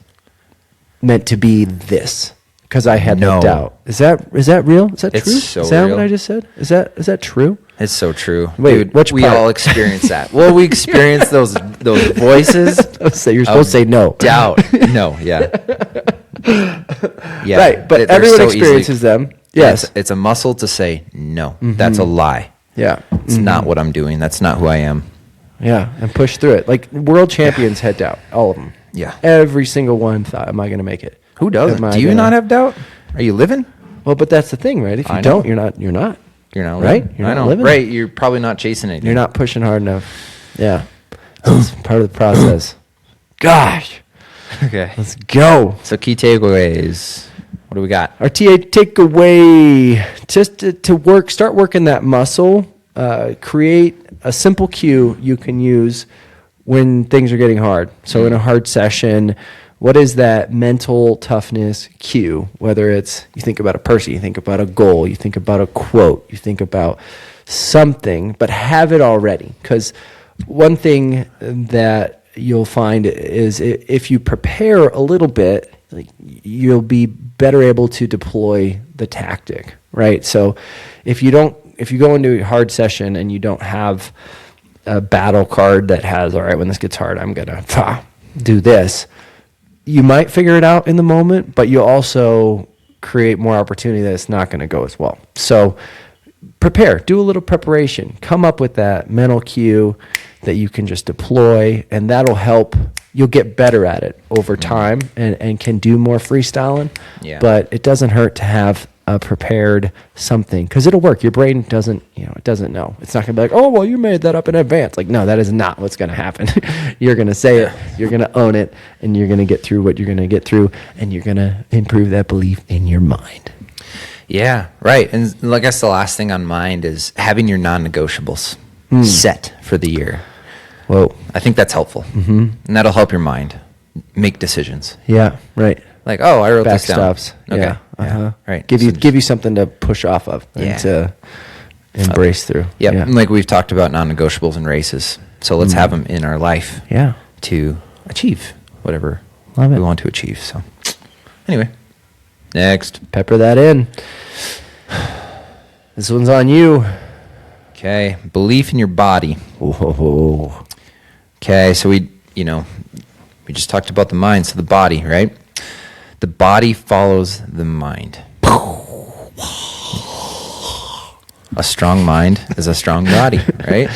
meant to be this because I had No. that doubt. Is that real? Is that It's true? so Is that real. what I just said? Is that true? It's so true. Wait, Dude, which we part? all experience that. Well, we experience those voices. So you're supposed to say no. Doubt. No, yeah. Yeah. Right, but they're everyone so easily- experiences them. Yes. It's a muscle to say no. That's a lie. Yeah. It's not what I'm doing. That's not who I am. Yeah, and push through it. Like world champions had doubt, all of them. Yeah. Every single one thought, "Am I going to make it?" Who doesn't? Am I Do you gonna- not have doubt? Are you living? Well, but that's the thing, right? If you I know. don't, you're not. You're not Right? living. You're I not know. living. Right. You're probably not chasing anything. You're not pushing hard enough. Yeah, it's part of the process. Gosh, Okay. let's go. So key takeaways. What do we got? Our TA takeaway: just to start working that muscle. Create a simple cue you can use when things are getting hard. So in a hard session, what is that mental toughness cue? Whether it's you think about a person, you think about a goal, you think about a quote, you think about something, but have it already. Because one thing that you'll find is if you prepare a little bit, like you'll be better able to deploy the tactic, right? So if you go into a hard session and you don't have a battle card that has, all right, when this gets hard, I'm going to do this, you might figure it out in the moment, but you also create more opportunity that it's not going to go as well. So prepare, do a little preparation, come up with that mental cue that you can just deploy, and that'll help. You'll get better at it over time and can do more freestyling. Yeah. But it doesn't hurt to have a prepared something because it'll work. Your brain doesn't, it doesn't know. It's not going to be like, oh, well, you made that up in advance. Like, no, that is not what's going to happen. You're going to say it, you're going to own it, and you're going to get through what you're going to get through, and you're going to improve that belief in your mind. Yeah, right. And I guess the last thing on mind is having your non-negotiables set for the year. Whoa. I think that's helpful. Mm-hmm. And that'll help your mind make decisions. Yeah, right. Like, oh, I wrote this down. Backstops. Okay. Yeah. Uh-huh. Right. Give So you something to push off of and to embrace through. Yep. Yeah. And like we've talked about non-negotiables and races. So let's have them in our life Yeah. to achieve whatever Love it. we want to achieve. So anyway, next. Pepper that in. This one's on you. Okay. Belief in your body. Whoa. Okay. So we just talked about the mind. So the body, right? The body follows the mind. A strong mind is a strong body, right?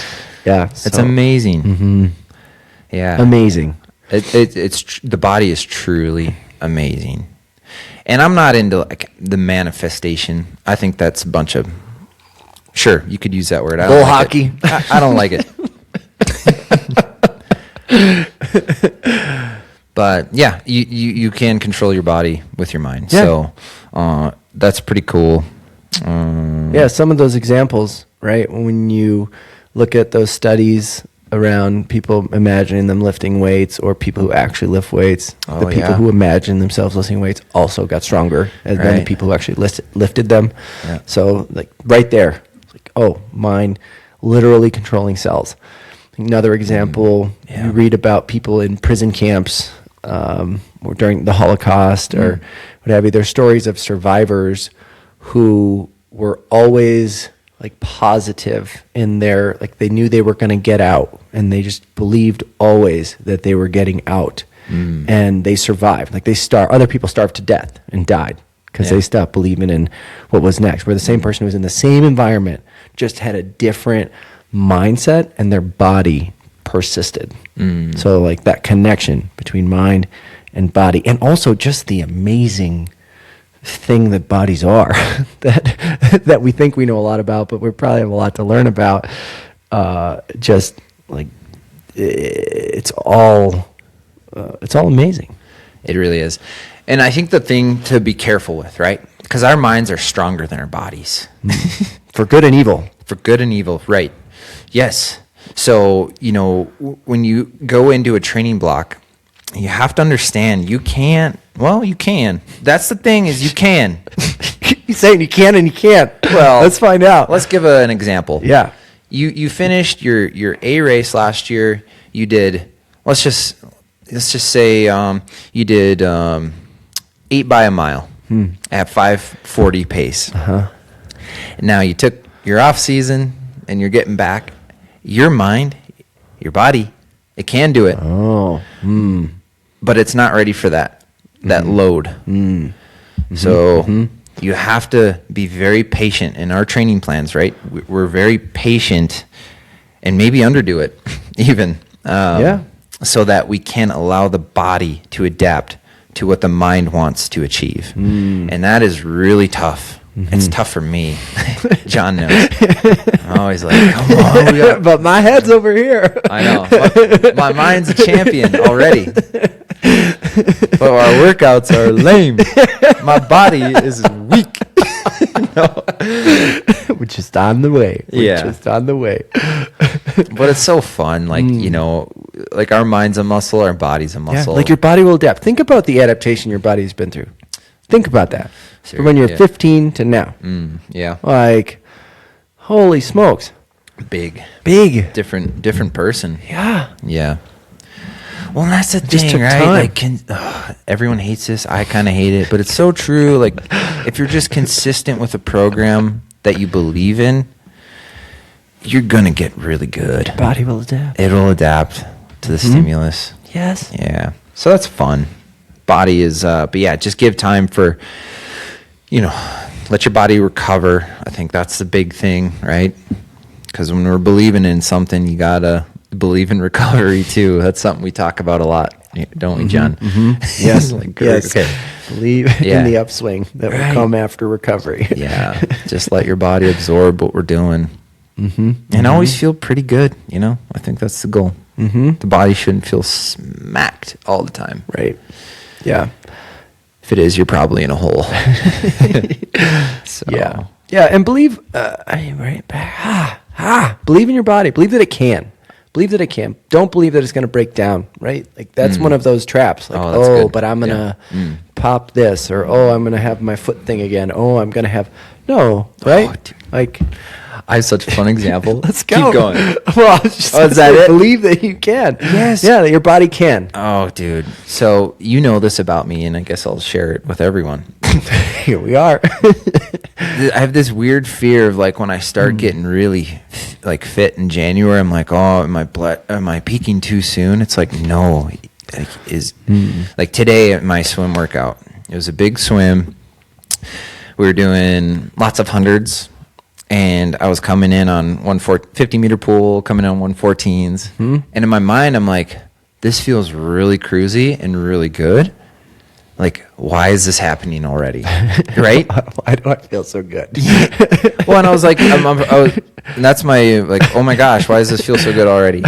Yeah. It's amazing. Yeah. Amazing. The body is truly amazing. And I'm not into like the manifestation. I think that's a bunch of, sure, you could use that word. I don't Bull like hockey. it. I don't like it. But yeah, you can control your body with your mind. Yeah. So that's pretty cool. Yeah, some of those examples, right? When you look at those studies around people imagining them lifting weights or people who actually lift weights, Oh, the people yeah. who imagine themselves lifting weights also got stronger than the Right. people who actually lifted them. Yeah. So, like, right there, it's like, oh, mind literally controlling cells. Another example, Yeah. you read about people in prison camps or during the Holocaust or what have you. There's stories of survivors who were always like positive in their, like they knew they were going to get out and they just believed always that they were getting out and they survived. Like other people starved to death and died because Yeah. they stopped believing in what was next. Where the same person who was in the same environment just had a different mindset and their body persisted. So like that connection between mind and body, and also just the amazing thing that bodies are that we think we know a lot about, but we probably have a lot to learn about. Just like it's all amazing. It really is. And I think the thing to be careful with, right? Because our minds are stronger than our bodies. For good and evil. For good and evil, right. Yes. So, when you go into a training block, you have to understand you can. That's the thing is you can. You're saying you can and you can't. Well, let's find out. Let's give an example. Yeah. You finished your A race last year. You did, let's just say you did 8 by a mile at 5:40 pace. Now you took your off season and you're getting back. Your mind, your body, it can do it. Oh. But it's not ready for that load. So you have to be very patient in our training plans, right? We're very patient and maybe underdo it even. So that we can allow the body to adapt to what the mind wants to achieve. And that is really tough. It's tough for me. John knows. I'm always like, come on. But my head's over here. I know. My mind's a champion already. But our workouts are lame. My body is weak. We're just on the way. Yeah. Just on the way. But it's so fun. Like, like our mind's a muscle, our body's a muscle. Like your body will adapt. Think about the adaptation your body's been through. Think about that. From when you're 15 to now. Yeah. Like, holy smokes. Big. Different person. Yeah. Yeah. Well, and that's the just thing, took right? time. Like, everyone hates this. I kind of hate it, but it's so true. Like, if you're just consistent with a program that you believe in, you're gonna get really good. Body will adapt. It'll adapt to the stimulus. Yes. Yeah. So that's fun. Body is, but yeah, just give time for, let your body recover. I think that's the big thing, right? Because when we're believing in something, you gotta believe in recovery too. That's something we talk about a lot, don't we, John? Yes. Yes. Okay. Believe in the upswing that will come after recovery. Yeah. Just let your body absorb what we're doing. And always feel pretty good, I think that's the goal. The body shouldn't feel smacked all the time. Right. Yeah. If it is, you're probably in a hole. So. Yeah. Yeah. And believe, right back. Believe in your body. Believe that it can. Believe that it can. Don't believe that it's going to break down, right? Like that's one of those traps. Like, good. but I'm going to pop this, or I'm going to have my foot thing again. I'm going to have right? Like I have such a fun example. Let's go. Keep going. Well, I was just is that it? Believe that you can. Yes. Yeah, that your body can. Oh, dude. So you know this about me, and I guess I'll share it with everyone. Here we are. I have this weird fear of like when I start getting really like fit in January, I'm like, am I peaking too soon? It's like, no. Like today at my swim workout, it was a big swim. We were doing lots of hundreds. And I was coming in on 50-meter pool, coming in on 114s. And in my mind, I'm like, this feels really cruisy and really good. Like, why is this happening already? Right? Why do I feel so good? Well, and I was like, and that's my, like, oh my gosh, why does this feel so good already?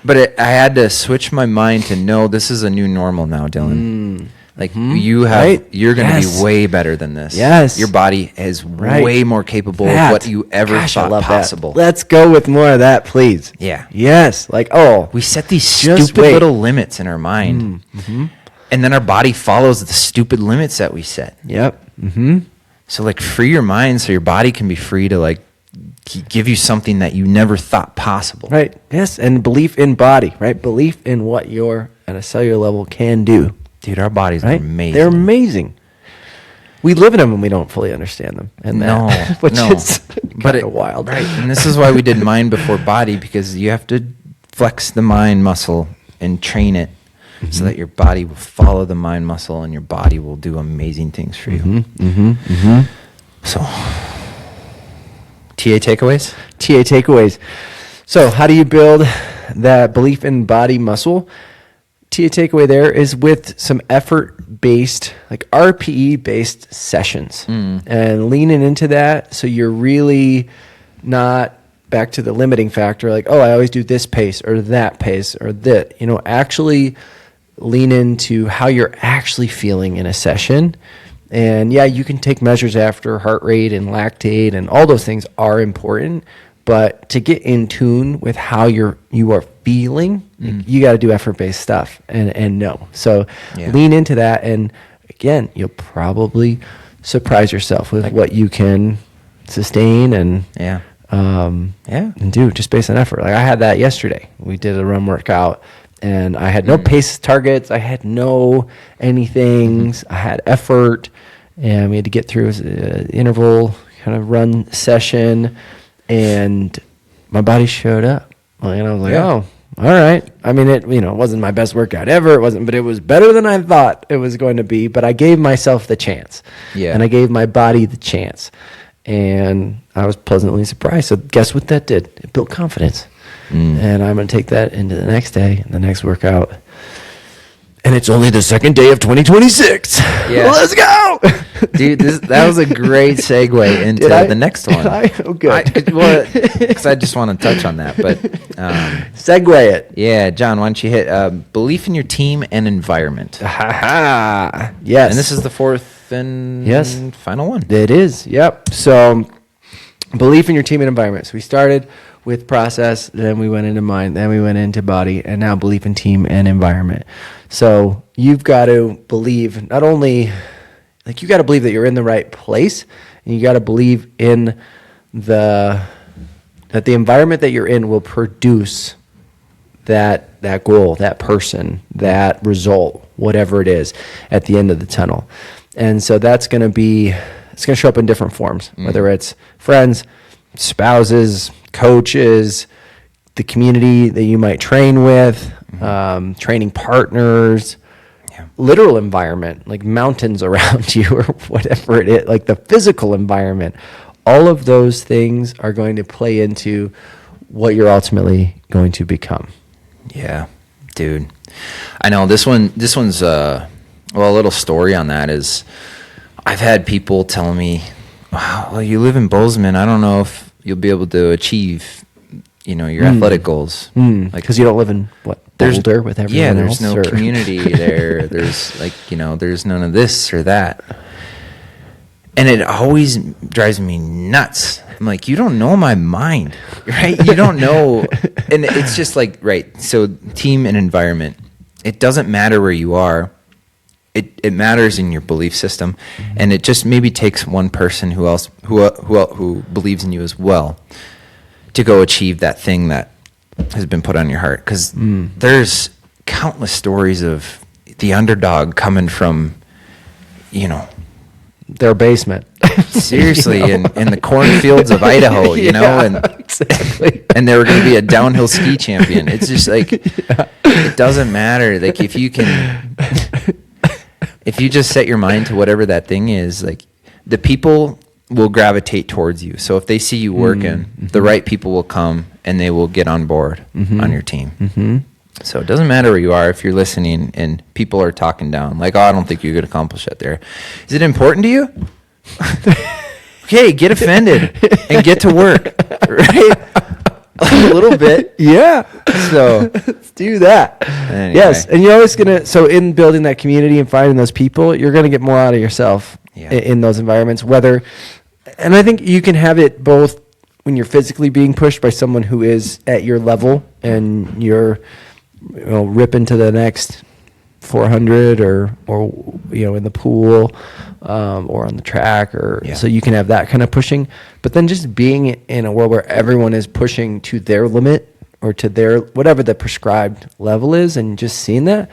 But I had to switch my mind to know this is a new normal now, Dylan. Like you're going to be way better than this. Yes. Your body is way more capable of what you ever thought possible. Let's go with more of that, please. Yeah. Yes. Like, we set these stupid little limits in our mind. And then our body follows the stupid limits that we set. Yep. So like free your mind so your body can be free to like give you something that you never thought possible. Right. Yes. And belief in body, right? Belief in what you're at a cellular level can do. Dude, our bodies are amazing. They're amazing. We live in them and we don't fully understand them. And which is kind of wild. Right. And this is why we did mind before body, because you have to flex the mind muscle and train it so that your body will follow the mind muscle and your body will do amazing things for you. So, TA takeaways? TA takeaways. So how do you build that belief in body muscle? TA takeaway there is with some effort-based, like RPE-based sessions, and leaning into that so you're really not back to the limiting factor, like, I always do this pace or that pace or that. Actually lean into how you're actually feeling in a session. And yeah, you can take measures after heart rate and lactate, and all those things are important, But to get in tune with how you are feeling, you got to do effort-based stuff and know. So lean into that. And again, you'll probably surprise yourself with what you can sustain and do just based on effort. Like I had that yesterday. We did a run workout and I had no pace targets. I had no anythings. I had effort and we had to get through an interval kind of run session and my body showed up. And I was like, oh, all right. I mean, it wasn't my best workout ever. It wasn't, but it was better than I thought it was going to be. But I gave myself the chance. Yeah. And I gave my body the chance. And I was pleasantly surprised. So guess what that did? It built confidence. And I'm going to take that into the next day, the next workout. And it's only the second day of 2026. Yeah. Let's go. Dude, that was a great segue into the next one. Oh, good. Because I just want to touch on that. But segue it. Yeah, John, why don't you hit belief in your team and environment? Yes. And this is the fourth and final one. It is. Yep. So belief in your team and environment. So we started with process, then we went into mind, then we went into body, and now belief in team and environment. So you've got to believe not only, like you got to believe that you're in the right place, and you got to believe in that the environment that you're in will produce that goal, that person, that result, whatever it is at the end of the tunnel. And so it's going to show up in different forms, whether it's friends, spouses, coaches, the community that you might train with, training partners, literal environment, like mountains around you or whatever it is, like the physical environment. All of those things are going to play into what you're ultimately going to become. Yeah, dude. I know this one's a little story on that is I've had people tell me, wow, well, you live in Bozeman. I don't know if you'll be able to achieve, your athletic goals. Like, because you don't live in Boulder with everyone else. Yeah, there's no community there. There's there's none of this or that. And it always drives me nuts. I'm like, you don't know my mind, right? You don't know. And it's just like, right. So team and environment, it doesn't matter where you are. It matters in your belief system, and it just maybe takes one person who believes in you as well to go achieve that thing that has been put on your heart. Because there's countless stories of the underdog coming from, their basement. Seriously, in the cornfields of Idaho, and exactly. And they were going to be a downhill ski champion. It's just like it doesn't matter. Like if you just set your mind to whatever that thing is, like the people will gravitate towards you. So if they see you working, the right people will come and they will get on board on your team. So it doesn't matter where you are if you're listening and people are talking down. Like, oh, I don't think you could accomplish that there. Is it important to you? Okay, get offended and get to work, right? A little bit. Yeah. So let's do that. Anyway. Yes. And you're always so in building that community and finding those people, you're going to get more out of yourself in those environments, and I think you can have it both when you're physically being pushed by someone who is at your level and you're, ripping to the next 400 or in the pool, or on the track so you can have that kind of pushing, but then just being in a world where everyone is pushing to their limit or to their whatever the prescribed level is, and just seeing that,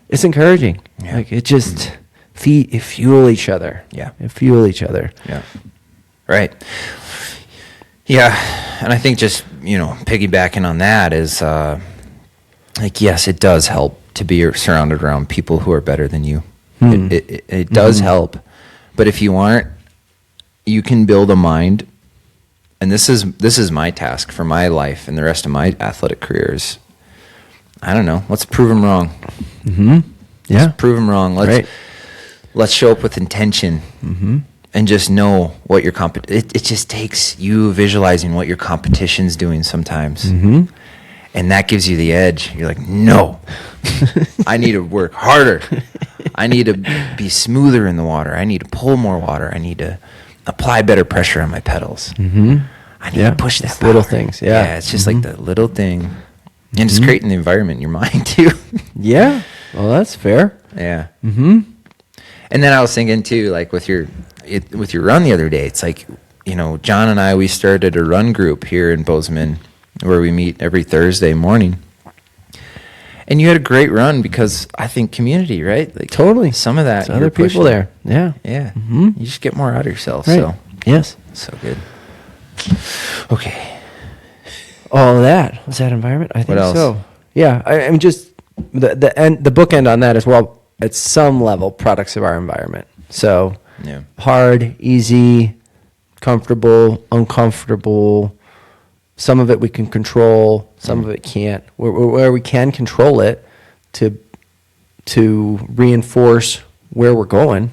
it's encouraging. Like it just fuel each other. It fuel each other. Right. Yeah. And I think just, piggybacking on that is, yes, it does help to be surrounded around people who are better than you. It does help. But if you aren't, you can build a mind. And this is my task for my life and the rest of my athletic careers. I don't know. Let's prove them wrong. Let's prove them wrong. Let's show up with intention. And just know what your it just takes you visualizing what your competition's doing sometimes. And that gives you the edge. You're like, no, I need to work harder. I need to be smoother in the water. I need to pull more water. I need to apply better pressure on my pedals. I need to push that It's little power. things. Yeah. It's just like the little thing. And just creating the environment in your mind too. Yeah. Well, that's fair. Yeah. Mm-hmm. And then I was thinking too, like with your run the other day, it's like, John and I, we started a run group here in Bozeman where we meet every Thursday morning. And you had a great run because I think community, right? Like Totally. some of that. There's other people there. Yeah. Yeah. Mm-hmm. You just get more out of yourself. Right. So, Yes. so good. Okay. All of that was that environment. I think else? so. Yeah. I'm just the bookend on that as well. At some level, products of our environment. So Yeah. hard, easy, comfortable, uncomfortable. Some of it we can control. Some of it can't. Where we can control it to reinforce where we're going,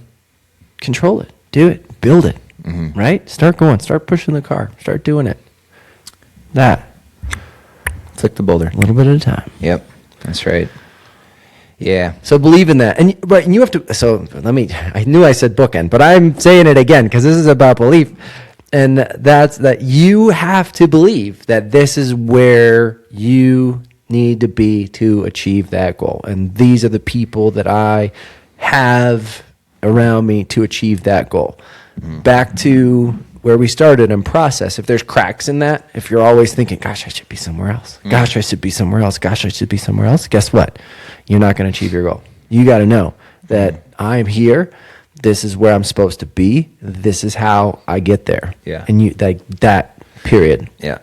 control it, do it, build it. Mm-hmm. Right? Start going. Start pushing the car. Start doing it. That. Click the boulder. A little bit at a time. Yep. That's right. Yeah. So believe in that. And you have to, I knew I said bookend, but I'm saying it again because this is about belief. And that's that you have to believe that this is where you need to be to achieve that goal. And these are the people that I have around me to achieve that goal. Back to where we started and process. If there's cracks in that, if you're always thinking, gosh, I should be somewhere else. Gosh, I should be somewhere else. Gosh, I should be somewhere else. Guess what? You're not going to achieve your goal. You got to know that I'm here. This is where I'm supposed to be. This is how I get there. Yeah. And you like that period. Yeah.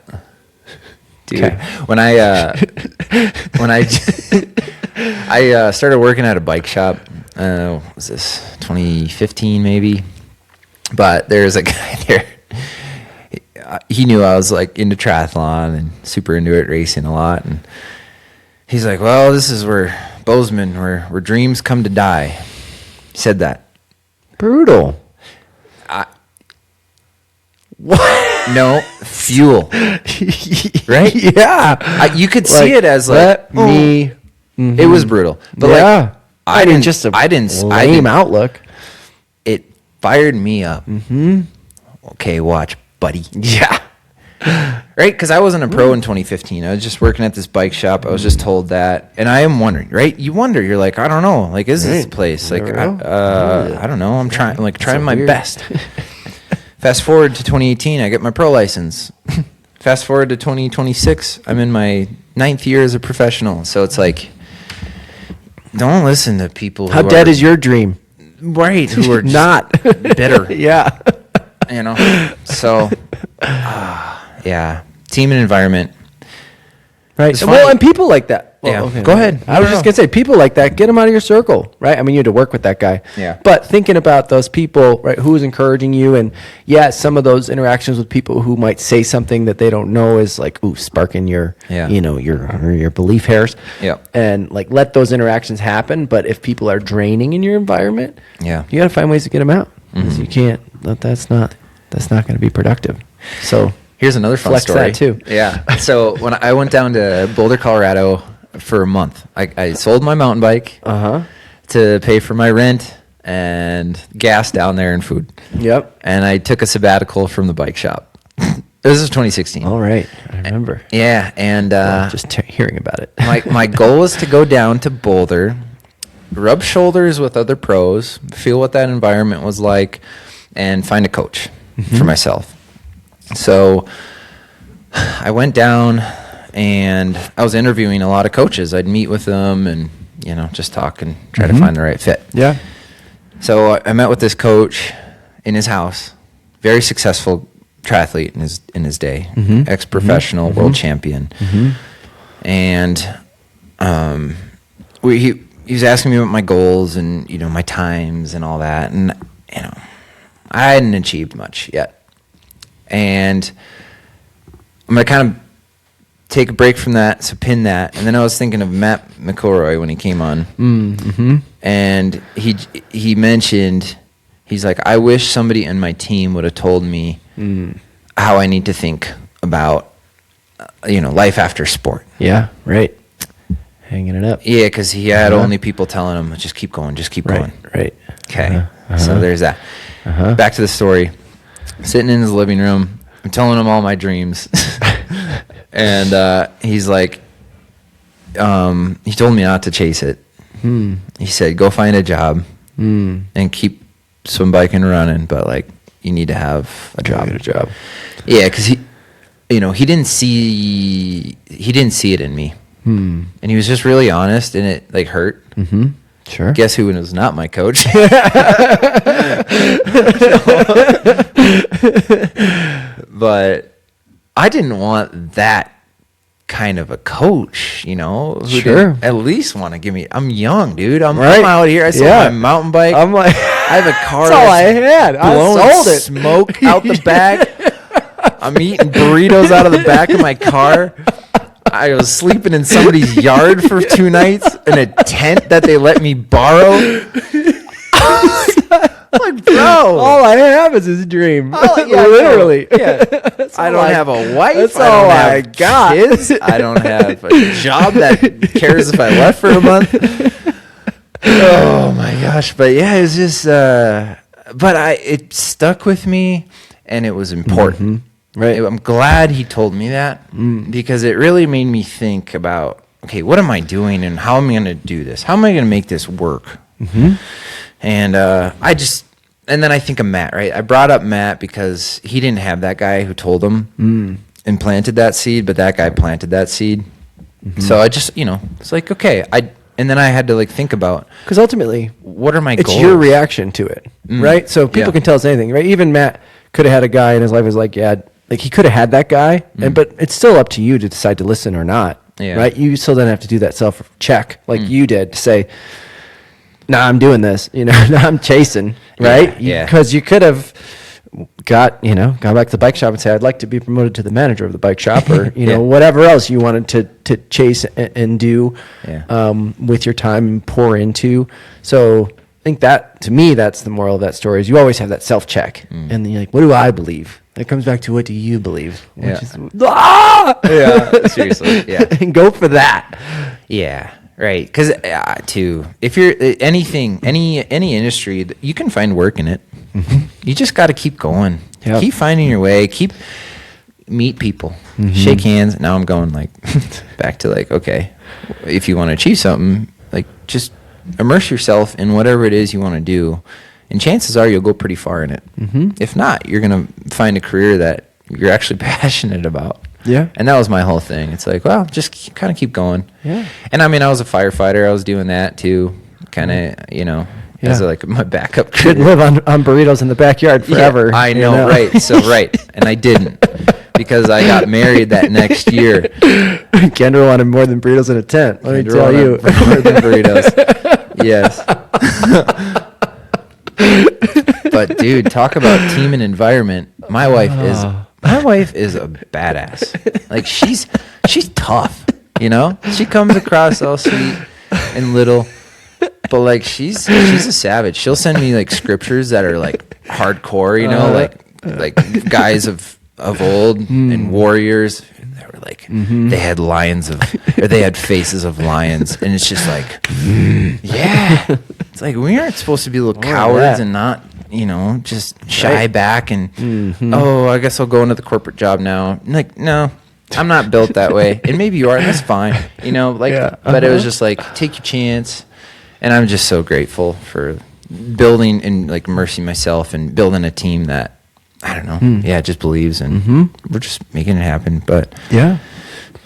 Dude, Okay. when I started working at a bike shop, was this 2015 maybe? But there's a guy there. He knew I was like into triathlon and super into it, racing a lot. And he's like, "Well, this is where Bozeman, where dreams come to die." He said that. Brutal. What? No, fuel. Right? Yeah. You could see it as like let me. It was brutal, but yeah. like I didn't just a I didn't lame outlook. It fired me up. Mm-hmm. Okay, watch, buddy. Yeah. Right? Because I wasn't a pro in 2015. I was just working at this bike shop. I was just told that. And I am wondering, right? You wonder, you're like, I don't know. Like, is this Right. place? Like, Never know. I don't know. I'm trying so my weird. best. Fast forward to 2018, I get my pro license. Fast forward to 2026, I'm in my 9th year as a professional. So it's like, don't listen to people How dead is your dream? right, who are just Not bitter. Yeah. So, yeah, team and environment. Right. It's Well, funny. and people like that. Yeah. Well, okay. Go ahead. I was just going to say, people like that, get them out of your circle, right? I mean, you had to work with that guy. Yeah. But thinking about those people, right, who's encouraging you, and yeah, some of those interactions with people who might say something that they don't know is like, ooh, sparking your, Yeah. your belief hairs. Yeah. And like, let those interactions happen. But if people are draining in your environment, Yeah. you got to find ways to get them out. Because you can't, that's not going to be productive. So Here's another fun Flex story. that too. Yeah. So when I went down to Boulder, Colorado for a month, I sold my mountain bike to pay for my rent and gas down there and food. Yep. And I took a sabbatical from the bike shop. This is 2016. All right. I remember. Yeah. And Just hearing about it. my goal was to go down to Boulder, rub shoulders with other pros, feel what that environment was like, and find a coach for myself. So I went down and I was interviewing a lot of coaches. I'd meet with them and, just talk and try to find the right fit. Yeah. So I met with this coach in his house, very successful triathlete in his day, ex-professional, world champion. And he was asking me about my goals and, my times and all that. And, I hadn't achieved much yet. And I'm going to kind of take a break from that, so pin that. And then I was thinking of Matt McElroy when he came on. And he mentioned, he's like, I wish somebody in my team would have told me how I need to think about, life after sport. Yeah. Right. Hanging it up. Yeah, because he had only people telling him, just keep going, just keep going. Right. Okay, so there's that. Back to the story. Sitting in his living room, I'm telling him all my dreams. And he's like, he told me not to chase it. He said, go find a job and keep swim biking and running, but like you need to have a job. Get a job. Yeah, because he didn't see it in me, and he was just really honest, and it like hurt. Sure. Guess who was not my coach? But I didn't want that kind of a coach, who didn't at least want to give me. I'm young, dude. I'm out here. I sold my mountain bike. I'm like, I have a car. that's all I had. I blowing sold it. smoke out the back. I'm eating burritos out of the back of my car. I was sleeping in somebody's yard for 2 nights in a tent that they let me borrow. Like, bro, all I have is this dream. Literally. Yeah. I don't have a wife. That's I don't all have I got. Kids. I don't have a job that cares if I left for a month. Oh my gosh. But yeah, it was just, it stuck with me and it was important. Right. I'm glad he told me that because it really made me think about, okay, what am I doing and how am I going to do this? How am I going to make this work? And and then I think of Matt, right? I brought up Matt because he didn't have that guy who told him and planted that seed, but that guy planted that seed. So I just, it's like, okay, and then I had to like think about, because ultimately, what are my goals? It's your reaction to it, right? So people can tell us anything, right? Even Matt could have had a guy in his life who's like, like he could have had that guy, but it's still up to you to decide to listen or not, right? You still then have to do that self check, like you did, to say, "Nah, I'm doing this," nah, I'm chasing, right? Yeah. Because you could have gone back to the bike shop and say, "I'd like to be promoted to the manager of the bike shop," or whatever else you wanted to chase and do with your time and pour into. So I think that, to me, that's the moral of that story, is you always have that self-check. And then you're like, what do I believe? It comes back to, what do you believe? Which is, Seriously, yeah. And go for that. Yeah, right. Because, if you're any industry, you can find work in it. You just got to keep going. Yep. Keep finding your way. Meet people. Shake hands. Now I'm going, like, back to, like, okay, if you want to achieve something, like, just immerse yourself in whatever it is you want to do, and chances are you'll go pretty far in it. If not, you're going to find a career that you're actually passionate about. And that was my whole thing. It's like, well, just kind of keep going. And I mean, I was a firefighter. I was doing that too, kind of, as like my backup career. Couldn't live on burritos in the backyard forever. I know, right? So and I didn't, because I got married that next year. Kendra wanted more than burritos in a tent. Let me tell you, more than burritos. Yes. But dude, talk about team and environment. My wife is a badass. Like, she's tough, She comes across all sweet and little, but like she's a savage. She'll send me like scriptures that are like hardcore, like guys of old and warriors. They were like, they had they had faces of lions, and it's just like, it's like, we aren't supposed to be little cowards and not, just shy back and I guess I'll go into the corporate job now. Like, no, I'm not built that way, and maybe you are, and that's fine, but it was just like, take your chance, and I'm just so grateful for building and like immersing myself and building a team that, I don't know. Just believes, and we're just making it happen. But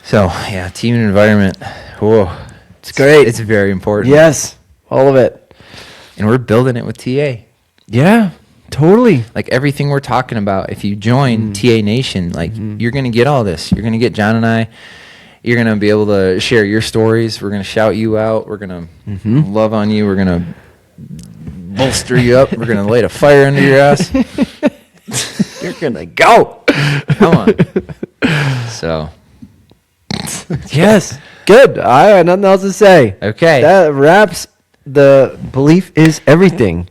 so team and environment. Whoa, it's great. It's very important. Yes, all of it. And we're building it with TA. Yeah, totally. Like everything we're talking about. If you join TA Nation, like you're gonna get all this. You're gonna get John and I. You're gonna be able to share your stories. We're gonna shout you out. We're gonna love on you. We're gonna bolster you up. We're gonna light a fire under your ass. You're gonna go. Come on. So, yes, good. I have nothing else to say. Okay, that wraps the Belief is Everything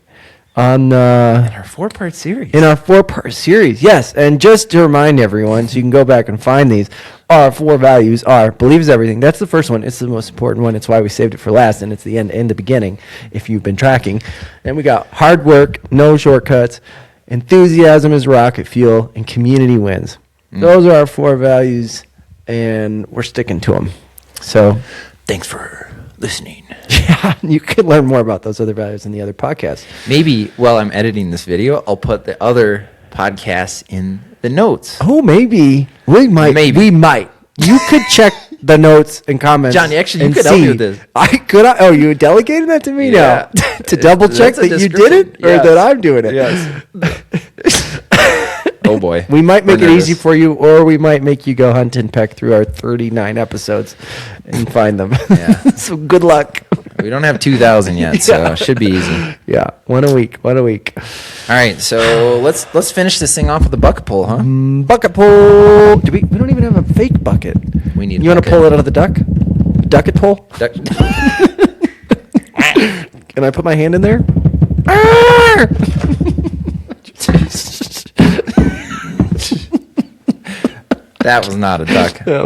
on in our 4-part series. In our 4-part series, yes. And just to remind everyone, so you can go back and find these. Our 4 values are: believe is everything. That's the first one. It's the most important one. It's why we saved it for last, and it's the end and the beginning, if you've been tracking. And we got hard work, no shortcuts, enthusiasm is rocket fuel, and community wins. Those are our 4 values, and we're sticking to them. So Thanks for listening. yeah, you can learn more about those other values in the other podcasts. Maybe while I'm editing this video, I'll put the other podcasts in the notes. Oh, maybe. We might. You could check the notes and comments. John, actually, you and could help me see. with this. I could. Oh, you delegated that to me Yeah. now to double check That's a that you did it description. or Yes. that I'm doing it. Yes. Oh boy. We might make We're it easy nervous. for you, or we might make you go hunt and peck through our 39 episodes and find them. Yeah. So good luck. We don't have 2,000 yet, so Yeah. it should be easy. Yeah, one a week. All right, so let's finish this thing off with a bucket pull, huh? Bucket pull. We don't even have a fake bucket. We need. You want to pull it out of the duck? Ducket pull? Can I put my hand in there? That was not a duck. That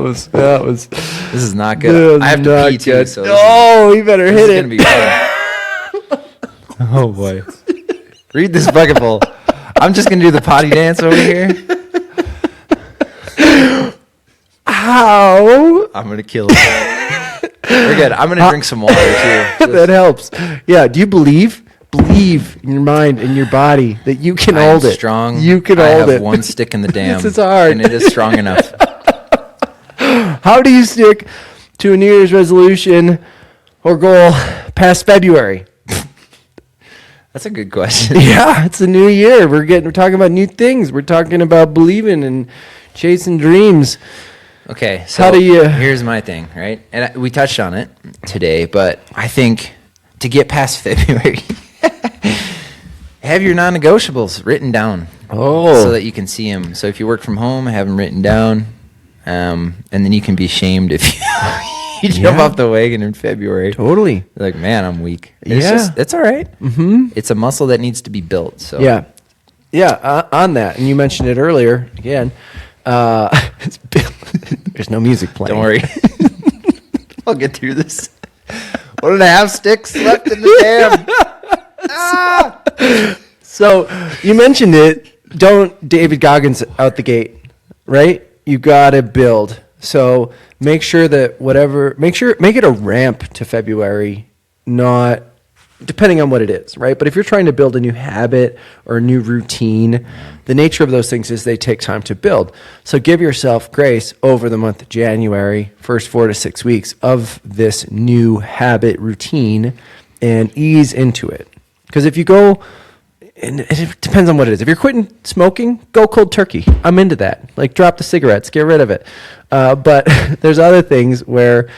was. This is not that good. was I have to not pee too, good. so Oh, you better this hit is it. gonna be fun. Oh boy. Read this bucket full. I'm just gonna do the potty dance over here. How? I'm gonna kill it. We're good. I'm gonna drink some water too. That helps. Yeah. Do you believe in your mind and your body that you can I'm hold it? strong. You can I hold have it. one stick in the dam. This is hard. and it is strong enough. How do you stick to a New Year's resolution or goal past February? That's a good question. Yeah, it's a new year. We're talking about new things. We're talking about believing and chasing dreams. Okay, so How do you- here's my thing, right? And we touched on it today, but I think to get past February, have your non-negotiables written down. Oh. So that you can see them. So if you work from home, have them written down, and then you can be shamed if you jump Yeah. off the wagon in February. Totally. You're like, man, I'm weak. It's Yeah. just, it's all right. Mm-hmm. It's a muscle that needs to be built. So Yeah. Yeah, on that. And you mentioned it earlier again. There's no music playing. don't worry. I'll get through this. 1.5 sticks left in the dam. So you mentioned it. Don't David Goggins out the gate, right? You got to build. So make sure that make it a ramp to February, not depending on what it is, right? But if you're trying to build a new habit or a new routine, the nature of those things is they take time to build. So give yourself grace over the month of January, first 4 to 6 weeks of this new habit routine, and ease into it. Because if you go, and it depends on what it is. If you're quitting smoking, go cold turkey. I'm into that. Like drop the cigarettes, get rid of it. But there's other things where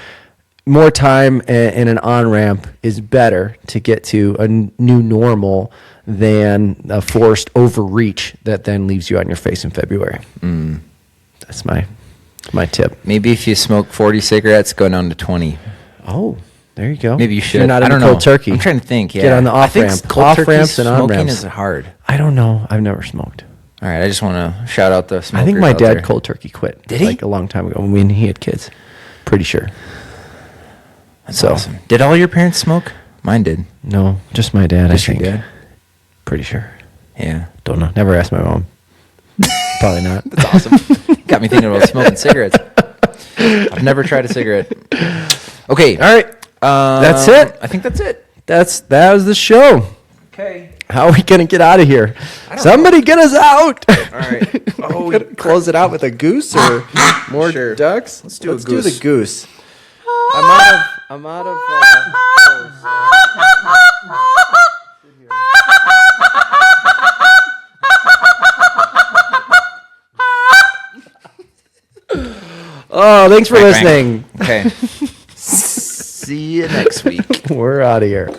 more time and an on-ramp is better to get to a new normal than a forced overreach that then leaves you on your face in February. That's my tip. Maybe if you smoke 40 cigarettes, go down to 20. Oh, there you go. Maybe you If should. You're not I into don't know. cold turkey. I'm trying to think. Yeah. Get on the I think off-ramp. cold turkey Off-ramps and smoking on-ramps. is hard. I don't know. I've never smoked. All right, I just want to shout out the smokers. I think my out dad there. cold turkey quit. Did he? Like a long time ago when he had kids. Pretty sure. That's awesome. Did all your parents smoke? Mine did. No, just my dad, Just I your think. dad? Pretty sure. Yeah. Don't know. Never asked my mom. Probably not. That's awesome. Got me thinking about smoking cigarettes. I've never tried a cigarette. Okay. All right. That's it. I think that's it. That was the show. Okay. How are we gonna get out of here? Somebody get us out. All right. Oh, Gonna close it out with a goose or more Sure. ducks? Let's do a do goose. the goose. I'm out of. Oh, thanks for Frank, listening. Okay. See you next week. We're out of here.